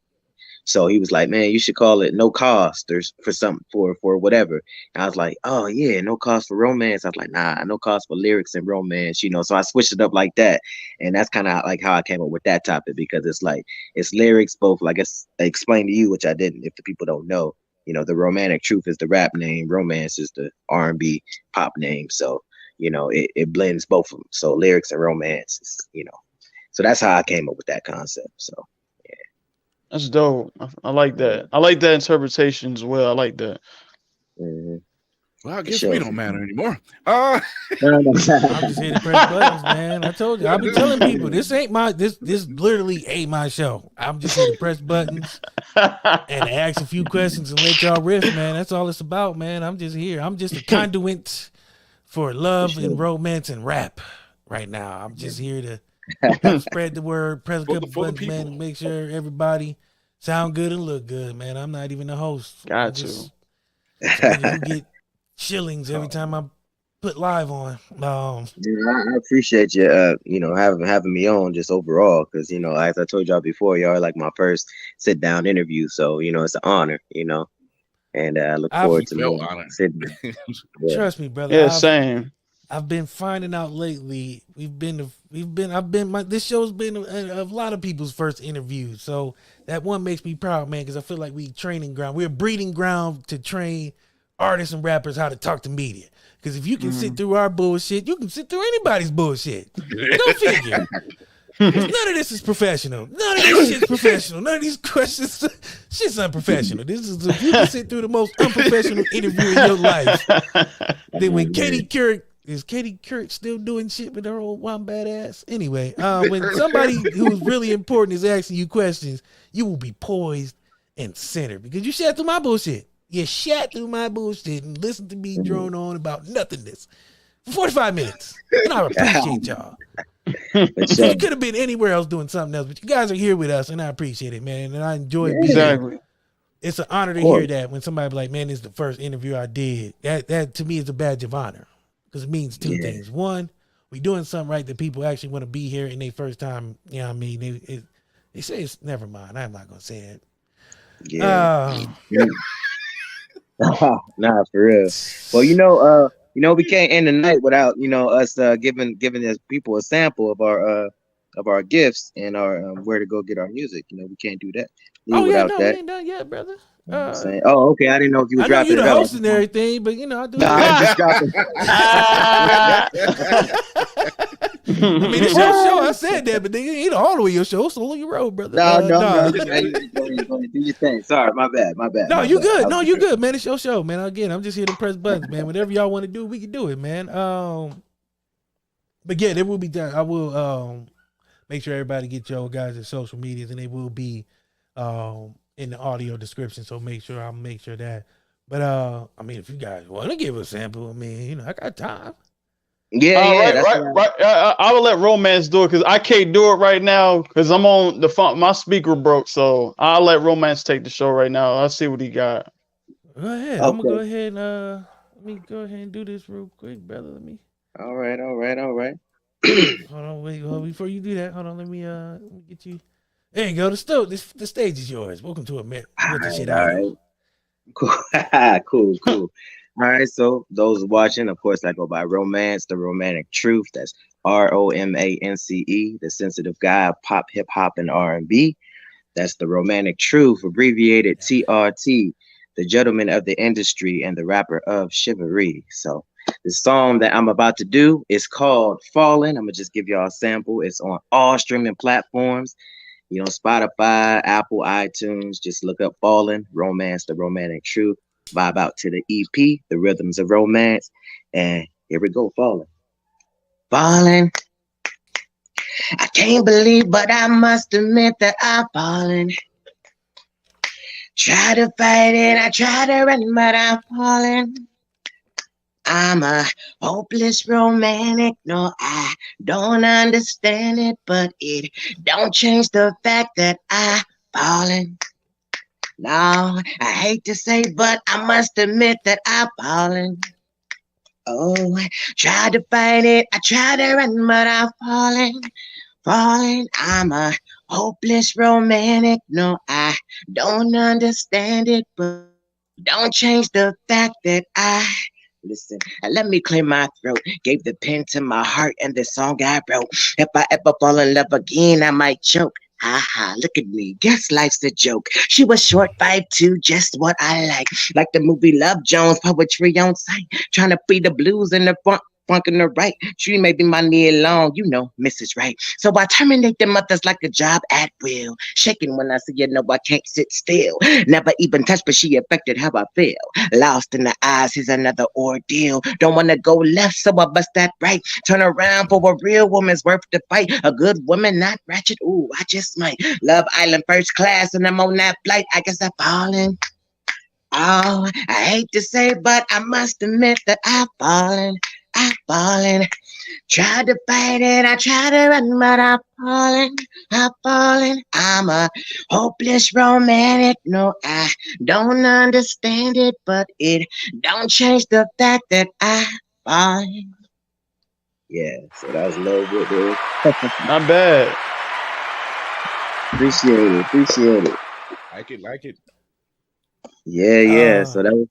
So he was like, man, you should call it No Cost or for whatever. And I was like, oh yeah, No Cost for Romance. I was like, nah, No Cost for Lyrics and Romance, So I switched it up like that. And that's kind of like how I came up with that topic, because it's like, it's lyrics, both, like I explained to you, which I didn't, if the people don't know, the Romantic Truth is the rap name. Romance is the R&B pop name. So, it blends both of them. So lyrics and romance is, so that's how I came up with that concept. So. That's dope. I like that. I like that interpretation as well. I like that. Mm-hmm. Well, I guess we don't matter anymore. I'm just here to press buttons, man. I told you. I've been telling people this literally ain't my show. I'm just here to press buttons and ask a few questions and let y'all riff, man. That's all it's about, man. I'm just here. I'm just a conduit for love and romance and rap right now. I'm just here to spread the word, press a couple buttons, man, and make sure everybody sound good and look good, man. I'm not even the host. Got to. You get shillings every time I put live on. I appreciate you, having me on just overall, because as I told y'all before, y'all are like my first sit down interview, so it's an honor, and I look forward to sitting. Yeah. Trust me, brother. Yeah, same. I've been finding out lately. This show's been a lot of people's first interview, so that one makes me proud, man, because I feel like we're a breeding ground to train artists and rappers how to talk to media. Because if you can sit through our bullshit, you can sit through anybody's bullshit. Go figure. None of this is professional. None of this shit's professional. None of these questions, shit's unprofessional. This is if you can sit through the most unprofessional interview in your life. Then when Katie Couric still doing shit with her old wombat ass? Anyway, when somebody who's really important is asking you questions, you will be poised and centered because you shat through my bullshit. You shat through my bullshit and listen to me drone on about nothingness for 45 minutes. And I appreciate y'all. You could have been anywhere else doing something else, but you guys are here with us, and I appreciate it, man. And I enjoy being here. It's an honor to hear that when somebody be like, man, this is the first interview I did. That to me is a badge of honor. Because it means two things. One, we doing something right that people actually want to be here in their first time. You know what I mean? They say it's never mind. I'm not gonna say it. Yeah. Nah, for real. Well, we can't end the night without us giving us people a sample of our gifts and our where to go get our music. We can't do that. Oh yeah, Without no, we that. ain't done yet, brother. Saying, oh, okay. I didn't know if you were I know you dropping the it off. host and everything, but I do. Nah, I'm just dropping. I mean, it's your show. I said that, but nigga, ain't all the way your show. So on your road, brother. No. Just go ahead, do your thing. Sorry, my bad. No, you good. No, you good, man. It's your show, man. Again, I'm just here to press buttons, man. Whatever y'all want to do, we can do it, man. But yeah, there will be done. I will make sure everybody get your guys' social medias, and they will be in the audio description. So make sure that. But I mean, if you guys want to give a sample, I mean, I got time. Yeah, right. I will let Romance do it because I can't do it right now because I'm on the phone. My speaker broke, so I'll let Romance take the show right now. I'll see what he got. Go ahead. Okay. I'm gonna go ahead and let me go ahead and do this real quick, brother. Let me. All right. Hold on, wait. Before you do that, hold on. Let me get you. There you go. The stage is yours. Welcome to America. All right. Cool. All right, so those watching, of course, I go by Romance, the Romantic Truth. That's Romance, the sensitive guy of pop, hip hop, and R&B. That's the Romantic Truth, abbreviated TRT, the gentleman of the industry and the rapper of chivalry. So the song that I'm about to do is called Fallen. I'm gonna just give y'all a sample. It's on all streaming platforms. Spotify, Apple, iTunes. Just look up Fallen, Romance, the Romantic Truth. Vibe out to the EP, The Rhythms of Romance. And here we go, Falling. Falling. I can't believe, but I must admit that I've fallen. Try to fight it, I try to run, but I'm falling. I'm a hopeless romantic. No, I don't understand it, but it don't change the fact that I've fallen. No, I hate to say, but I must admit that I've fallen. Oh, I tried to fight it, I tried to run, but I've fallen. I'm a hopeless romantic. No, I don't understand it, but don't change the fact that listen, let me clear my throat. Gave the pen to my heart and the song I wrote. If I ever fall in love again, I might choke. Ha, look at me. Guess life's a joke. She was short, 5'2", just what I like. Like the movie Love Jones, poetry on sight. Trying to feed the blues in the front. Funk in the right. She may be my knee long, Mrs. Right. So I terminate them mothers like a job at will. Shaking when I see I can't sit still. Never even touched, but she affected how I feel. Lost in the eyes, here's another ordeal. Don't want to go left, so I bust that right. Turn around for a real woman's worth to fight. A good woman, not ratchet. Ooh, I just might. Love Island first class, and I'm on that flight. I guess I'm falling. Oh, I hate to say, but I must admit that I've fallen. Tried to fight it, I tried to run, but I've fallen. I'm a hopeless romantic. No, I don't understand it, but it don't change the fact that I've fallen. Yeah, so that was a little bit there. Not bad. Appreciate it. Like it. Yeah. So that was.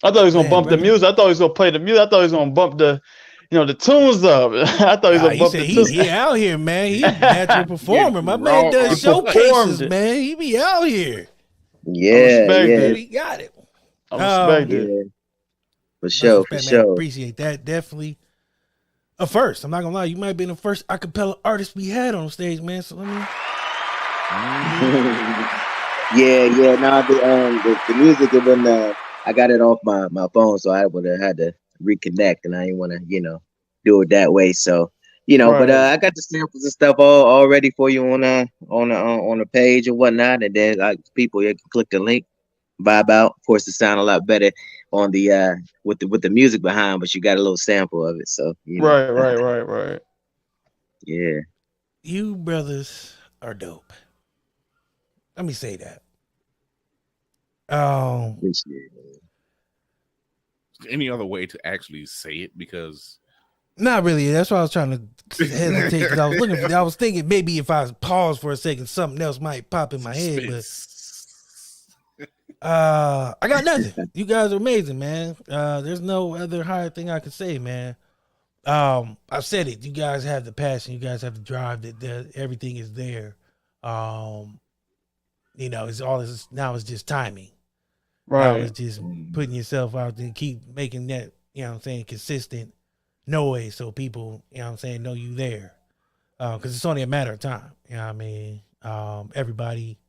I thought he was gonna bump the music. I thought he was gonna play the music. I thought he was gonna bump the tunes up. I thought he was gonna bump the tunes. He out here, man. He's a natural performer. My man does showcases, man. He be out here. Yeah. He got it. I respect it. Yeah. For sure. Man, appreciate that. Definitely a first. I'm not gonna lie. You might have been the first acapella artist we had on stage, man. So let me. Yeah. No, the music and then I got it off my phone, so I would have had to reconnect, and I didn't want to, do it that way. So, right. But I got the samples and stuff all ready for you on the page and whatnot, and then people you can click the link, vibe out. Of course, it sound a lot better on the with the music behind, but you got a little sample of it. So, right. Yeah, you brothers are dope. Let me say that. Any other way to actually say it? Because not really. That's why I was trying to hesitate, because I was thinking maybe if I pause for a second, something else might pop in my head. But I got nothing. You guys are amazing, man. There's no other higher thing I could say, man. I've said it. You guys have the passion. You guys have the drive. That everything is there. You know, now it's just timing. Right. Now it's just putting yourself out there, keep making that, you know what I'm saying, consistent noise so people, you know what I'm saying, know you there. Because it's only a matter of time. You know what I mean? Everybody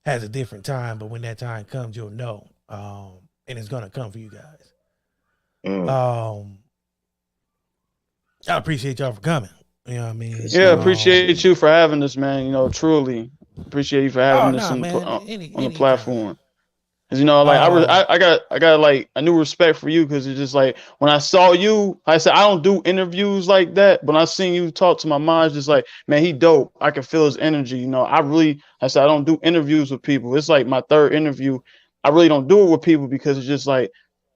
has a different time, but when that time comes, you'll know. And it's gonna come for you guys. I appreciate y'all for coming. You know what I mean? Yeah, appreciate you for having us, man. You know, truly appreciate you for having us on the platform. Cause you know, like I got like a new respect for you, because it's just like when I saw you, I said I don't do interviews like that, but I seen you talk to my mom, it's just like, man, he dope. I can feel his energy. You know, I said I don't do interviews with people. It's like my third interview. I really don't do it with people because it's just like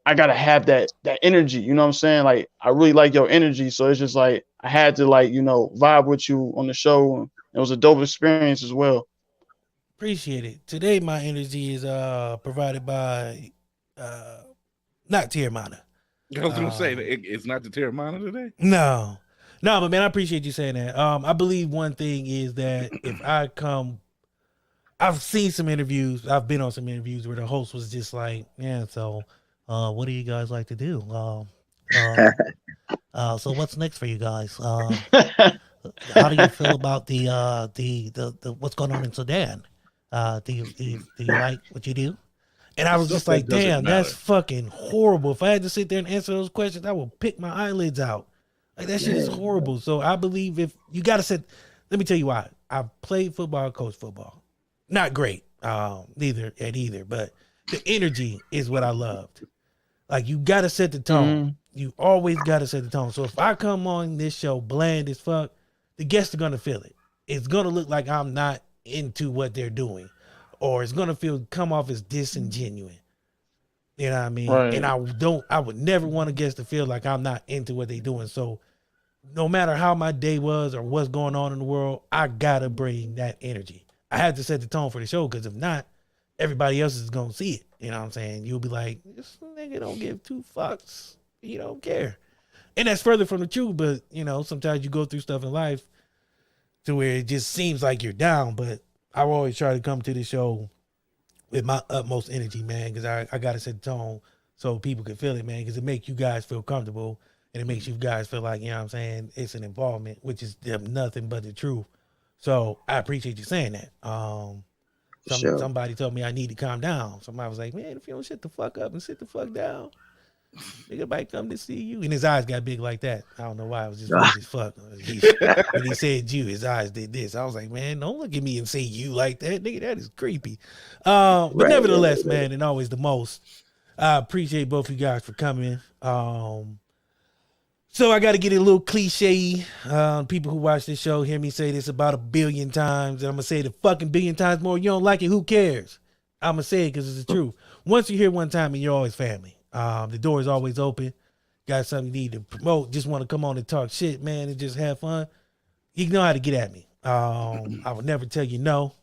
I gotta have that energy. You know what I'm saying? Like I really like your energy, so it's just like I had to, like, you know, vibe with you on the show. It was a dope experience as well. Appreciate it. Today my energy is provided by not Terramana. I was gonna say it's not the Terramana today. No, but man, I appreciate you saying that. I believe one thing is that if I come, I've seen some interviews, I've been on some interviews where the host was just like, yeah, so what do you guys like to do? So what's next for you guys? How do you feel about the what's going on in Sudan? Do you like what you do? And I was just like, damn, that's fucking horrible. If I had to sit there and answer those questions, I would pick my eyelids out. Like, that shit is horrible. So I believe if you got to set, let me tell you why. I played football, coached football. Not great, neither, but the energy is what I loved. Like, you got to set the tone. You always got to set the tone. So if I come on this show bland as fuck, the guests are going to feel it. It's going to look like I'm not into what they're doing, or it's going to come off as disingenuous. You know what I mean? Right. And I would never want a guest to feel like I'm not into what they're doing. So no matter how my day was or what's going on in the world, I got to bring that energy. I had to set the tone for the show, because if not, everybody else is going to see it. You know what I'm saying? You'll be like, this nigga don't give two fucks. He don't care. And that's further from the truth, but, you know, sometimes you go through stuff in life to where it just seems like you're down, but I always try to come to the show with my utmost energy, man, because I got to set the tone so people can feel it, man, because it makes you guys feel comfortable, and it makes you guys feel like, you know what I'm saying, it's an involvement, which is nothing but the truth. So I appreciate you saying that. Somebody told me I need to calm down. Somebody was like, man, if you don't shut the fuck up and sit the fuck down, nigga might come to see you. And his eyes got big like that. I don't know why. It was just weird as fuck. When he said you, his eyes did this. I was like, man, don't look at me and say you like that. Nigga, that is creepy. But nevertheless, man, and always the most, I appreciate both of you guys for coming. So I got to get it a little cliche. People who watch this show hear me say this about 1 billion times, and I'm going to say it a fucking billion times more. You don't like it, who cares? I'm going to say it because it's the truth. Once you hear one time, and you're always family. The door is always open. Got something you need to promote, just want to come on and talk shit, man, and just have fun. You know how to get at me. I would never tell you no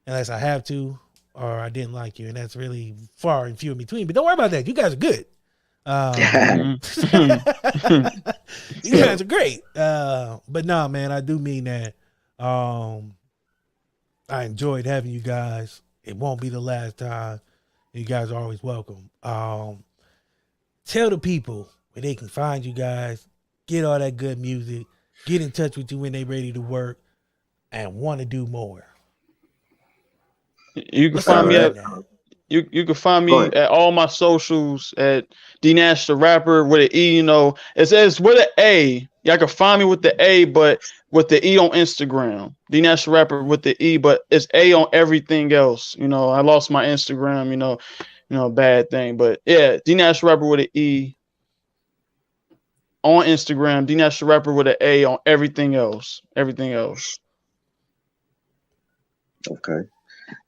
unless I have to or I didn't like you, and that's really far and few in between. But don't worry about that. You guys are good. You guys are great. But no, man, I do mean that. I enjoyed having you guys. It won't be the last time. You guys are always welcome. Tell the people where they can find you guys, get all that good music, get in touch with you when they're ready to work and want to do more. You can find me at you can find me at all my socials at D Nash the Rapper with an E. You know, it says with an A. Y'all can find me with the A, but with the E on Instagram. D Nash the Rapper with the E, but it's A on everything else. You know, I lost my Instagram. You know, bad thing, but yeah, D Nash the Rapper with an E on Instagram. D Nash the Rapper with an A on everything else. Everything else. Okay.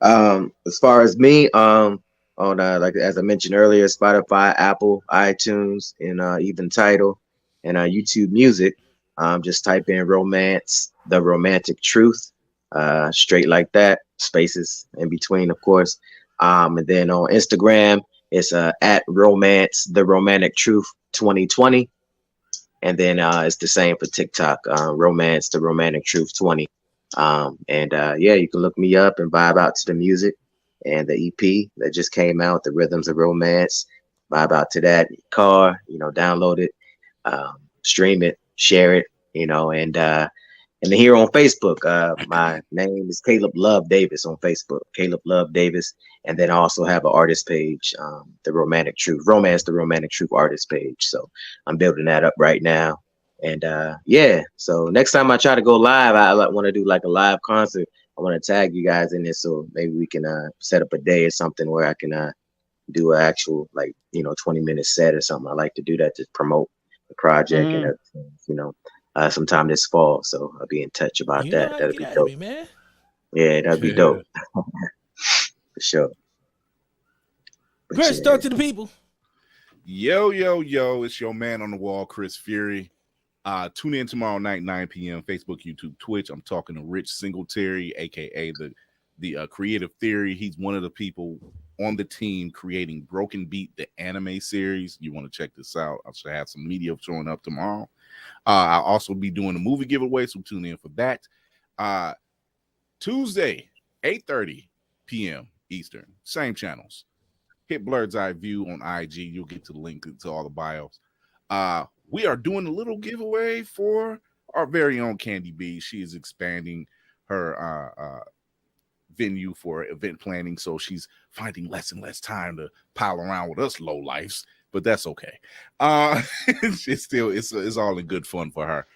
As far as me, on like as I mentioned earlier, Spotify, Apple, iTunes, and even Tidal, and YouTube Music. Just type in "Romance," the romantic truth, straight like that, spaces in between, of course. And then on Instagram, it's at Romance the Romantic Truth 2020. And then it's the same for TikTok, Romance the Romantic Truth 20. Yeah, you can look me up and vibe out to the music and the EP that just came out, The Rhythms of Romance. Vibe out to that in your car, download it, stream it, share it, and then here on Facebook, my name is Caleb Love Davis on Facebook, Caleb Love Davis. And then I also have an artist page, The Romantic Truth, Romance the Romantic Truth artist page. So I'm building that up right now. And yeah, so next time I try to go live, I want to do like a live concert. I want to tag you guys in this, so maybe we can set up a day or something where I can do an actual 20-minute set or something. I like to do that to promote the project and everything, sometime this fall. So I'll be in touch about that. That'll be dope, man. Yeah, that'd be dope. For sure. Chris, talk to the people. Yo, it's your man on the wall, Chris Fury. Tune in tomorrow night, 9 p.m. Facebook, YouTube, Twitch. I'm talking to Rich Singletary, aka the Creative Theory. He's one of the people on the team creating Broken Beat, the anime series. You want to check this out? I should have some media showing up tomorrow. I'll also be doing a movie giveaway, so tune in for that. Tuesday, 8:30 p.m. Eastern, same channels. Hit Blurred's Eye View on IG. You'll get to the link to all the bios. We are doing a little giveaway for our very own Candy B. She is expanding her venue for event planning, so she's finding less and less time to pile around with us lowlifes. But that's okay. It's all in good fun for her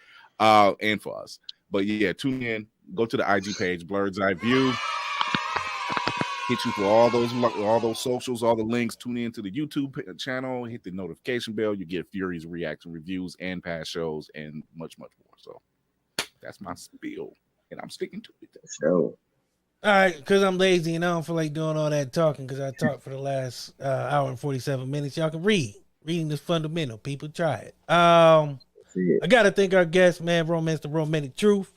and for us. But yeah, tune in. Go to the IG page, Blurred's Eye View. Hit you for all those socials, all the links. Tune in to the YouTube channel. Hit the notification bell. You get Fury's reaction reviews and past shows and much, much more. So that's my spiel, and I'm sticking to it. So. All right, because I'm lazy and I don't feel like doing all that talking because I talked for the last hour and 47 minutes. Y'all can read. Reading is fundamental. People try it. I got to thank our guest, man, Romance the Romantic Truth.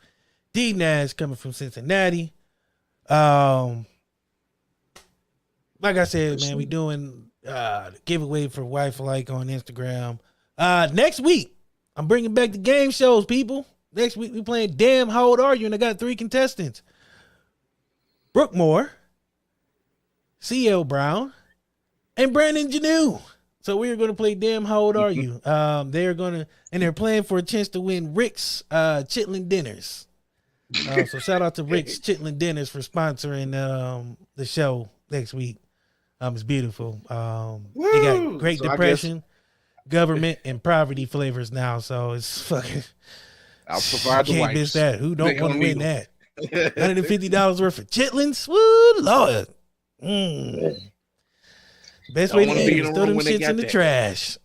D Nash coming from Cincinnati. Like I said, man, we doing the giveaway for Wife Like on Instagram. Next week, I'm bringing back the game shows, people. Next week, we playing Damn How Old Are You? And I got 3 contestants. Brooke Moore, C.L. Brown, and Brandon Janu. So we are going to play Damn How Old Are You? They're playing for a chance to win Rick's Chitlin Dinners. So shout out to Rick's Chitlin Dinners for sponsoring the show next week. It's beautiful. They got Great Depression, government, and poverty flavors now. So it's fucking. I'll provide the can't wipes. miss that. Who don't want to win that? $150 worth of chitlins. Woo, Lord. Best way to eat is throw them shits in the trash.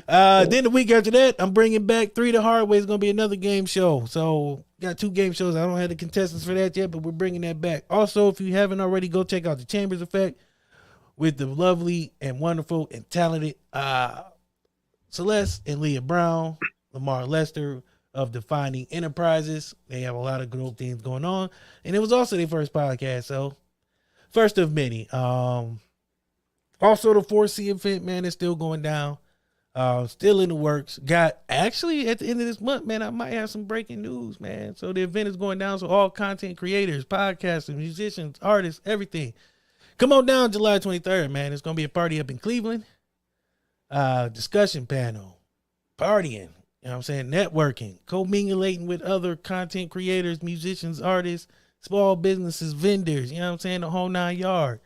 Then the week after that, I'm bringing back 3 the Hard Way. It's going to be another game show. So got 2 game shows. I don't have the contestants for that yet, but we're bringing that back. Also, if you haven't already, go check out the Chambers Effect with the lovely and wonderful and talented Celeste and Leah Brown, Lamar Lester of Defining Enterprises. They have a lot of good things going on. And it was also their first podcast, so first of many. Also, the 4C event, man, is still going down. Still in the works. Got actually at the end of this month, man, I might have some breaking news, man. So the event is going down. So all content creators, podcasters, musicians, artists, everything. Come on down July 23rd, man. It's going to be a party up in Cleveland. Discussion panel, partying, you know what I'm saying? Networking, co-mingulating with other content creators, musicians, artists, small businesses, vendors, you know what I'm saying? The whole 9 yards.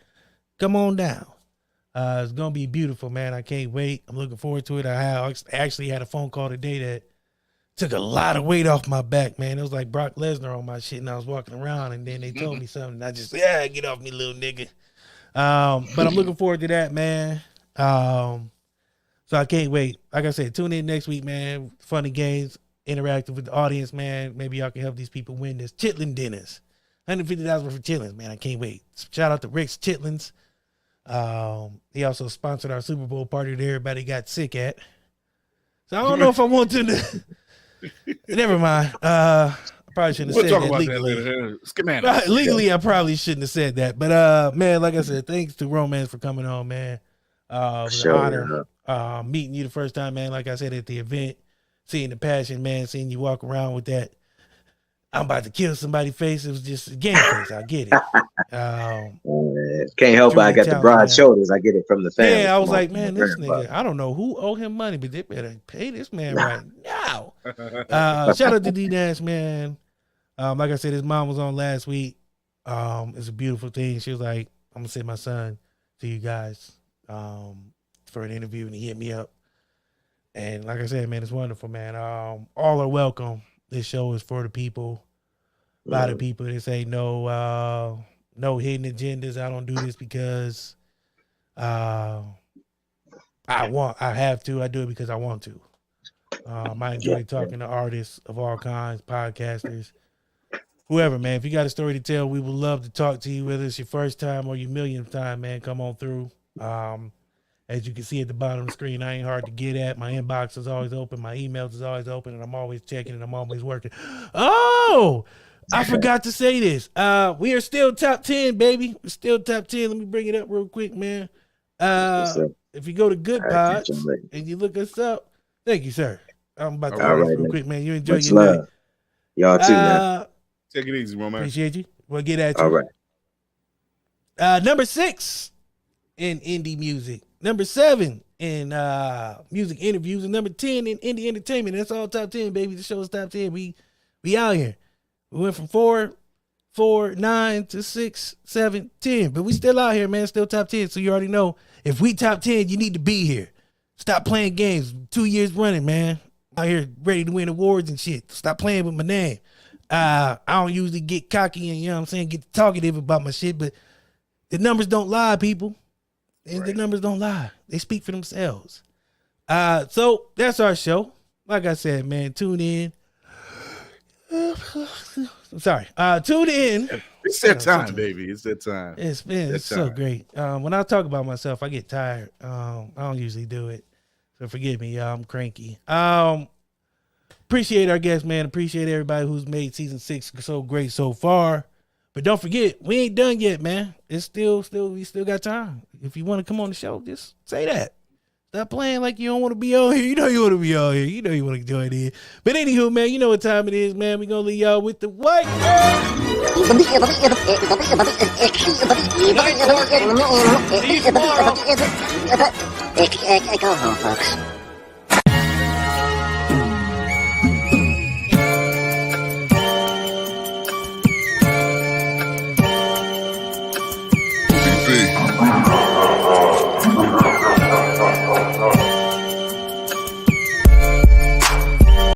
Come on down. It's going to be beautiful, man. I can't wait. I'm looking forward to it. I actually had a phone call today that took a lot of weight off my back, man. It was like Brock Lesnar on my shit, and I was walking around, and then they told me something, and I just, get off me, little nigga. But I'm looking forward to that, man. So I can't wait. Like I said, tune in next week, man. Funny games, interactive with the audience, man. Maybe y'all can help these people win this Chitlin Dinners. $150 worth of chitlins, man. I can't wait. Shout out to Rick's Chitlins. He also sponsored our Super Bowl party that everybody got sick at. So I don't know if I want to. Never mind. probably shouldn't have said that legally. Right, legally, I probably shouldn't have said that. But man, like I said, thanks to Romance for coming on, man. It was an honor meeting you the first time, man. Like I said, at the event, seeing the passion, man, seeing you walk around with that I'm about to kill somebody's face. It was just a game face. I get it. Can't help it. I got the broad shoulders. I get it from the family. Yeah, I was like, man, this nigga, I don't know who owe him money, but they better pay this man right now. Shout out to D-Dash, man. Like I said, his mom was on last week. It's a beautiful thing. She was like, I'm going to send my son to you guys for an interview, and he hit me up. And like I said, man, it's wonderful, man. All are welcome. This show is for the people. A lot of people that say no hidden agendas. I don't do this because I have to. I do it because I want to. I enjoy talking to artists of all kinds, podcasters, whoever, man. If you got a story to tell, we would love to talk to you, whether it's your first time or your millionth time, man. Come on through. As you can see at the bottom of the screen, I ain't hard to get at. My inbox is always open. My emails is always open, and I'm always checking, and I'm always working. Oh, I forgot to say this. We are still top 10, baby. We're still top 10. Let me bring it up real quick, man. If you go to Good Pods and you look us up, thank you, sir. I'm about to real quick, man. You enjoy your night. Y'all too, man. Take it easy, man. Appreciate you. We'll get at you. All right. Number 6 in indie music. Number 7 in music interviews, and number 10 in indie entertainment. That's all top 10, baby. The show is top 10. We out here. We went from 4, 9 to 6, 7, 10. But we still out here, man. Still top 10. So you already know, if we top 10, you need to be here. Stop playing games. 2 years running, man. Out here ready to win awards and shit. Stop playing with my name. I don't usually get cocky and, you know what I'm saying, get talkative about my shit, but the numbers don't lie, people. And the numbers don't lie. They speak for themselves. So that's our show. Like I said, man, tune in. I'm sorry. Tune in. It's that time, baby. It's that time. It's so great. When I talk about myself, I get tired. I don't usually do it. So forgive me, y'all. I'm cranky. Appreciate our guests, man. Appreciate everybody who's made season 6 so great so far. But don't forget, we ain't done yet, man. It's we still got time. If you want to come on the show, just say that. Stop playing like you don't want to be on here. You know you want to be on here. You know you want to join in. But anywho, man, you know what time it is, man. We're going to leave y'all with the white girl. Go home, folks.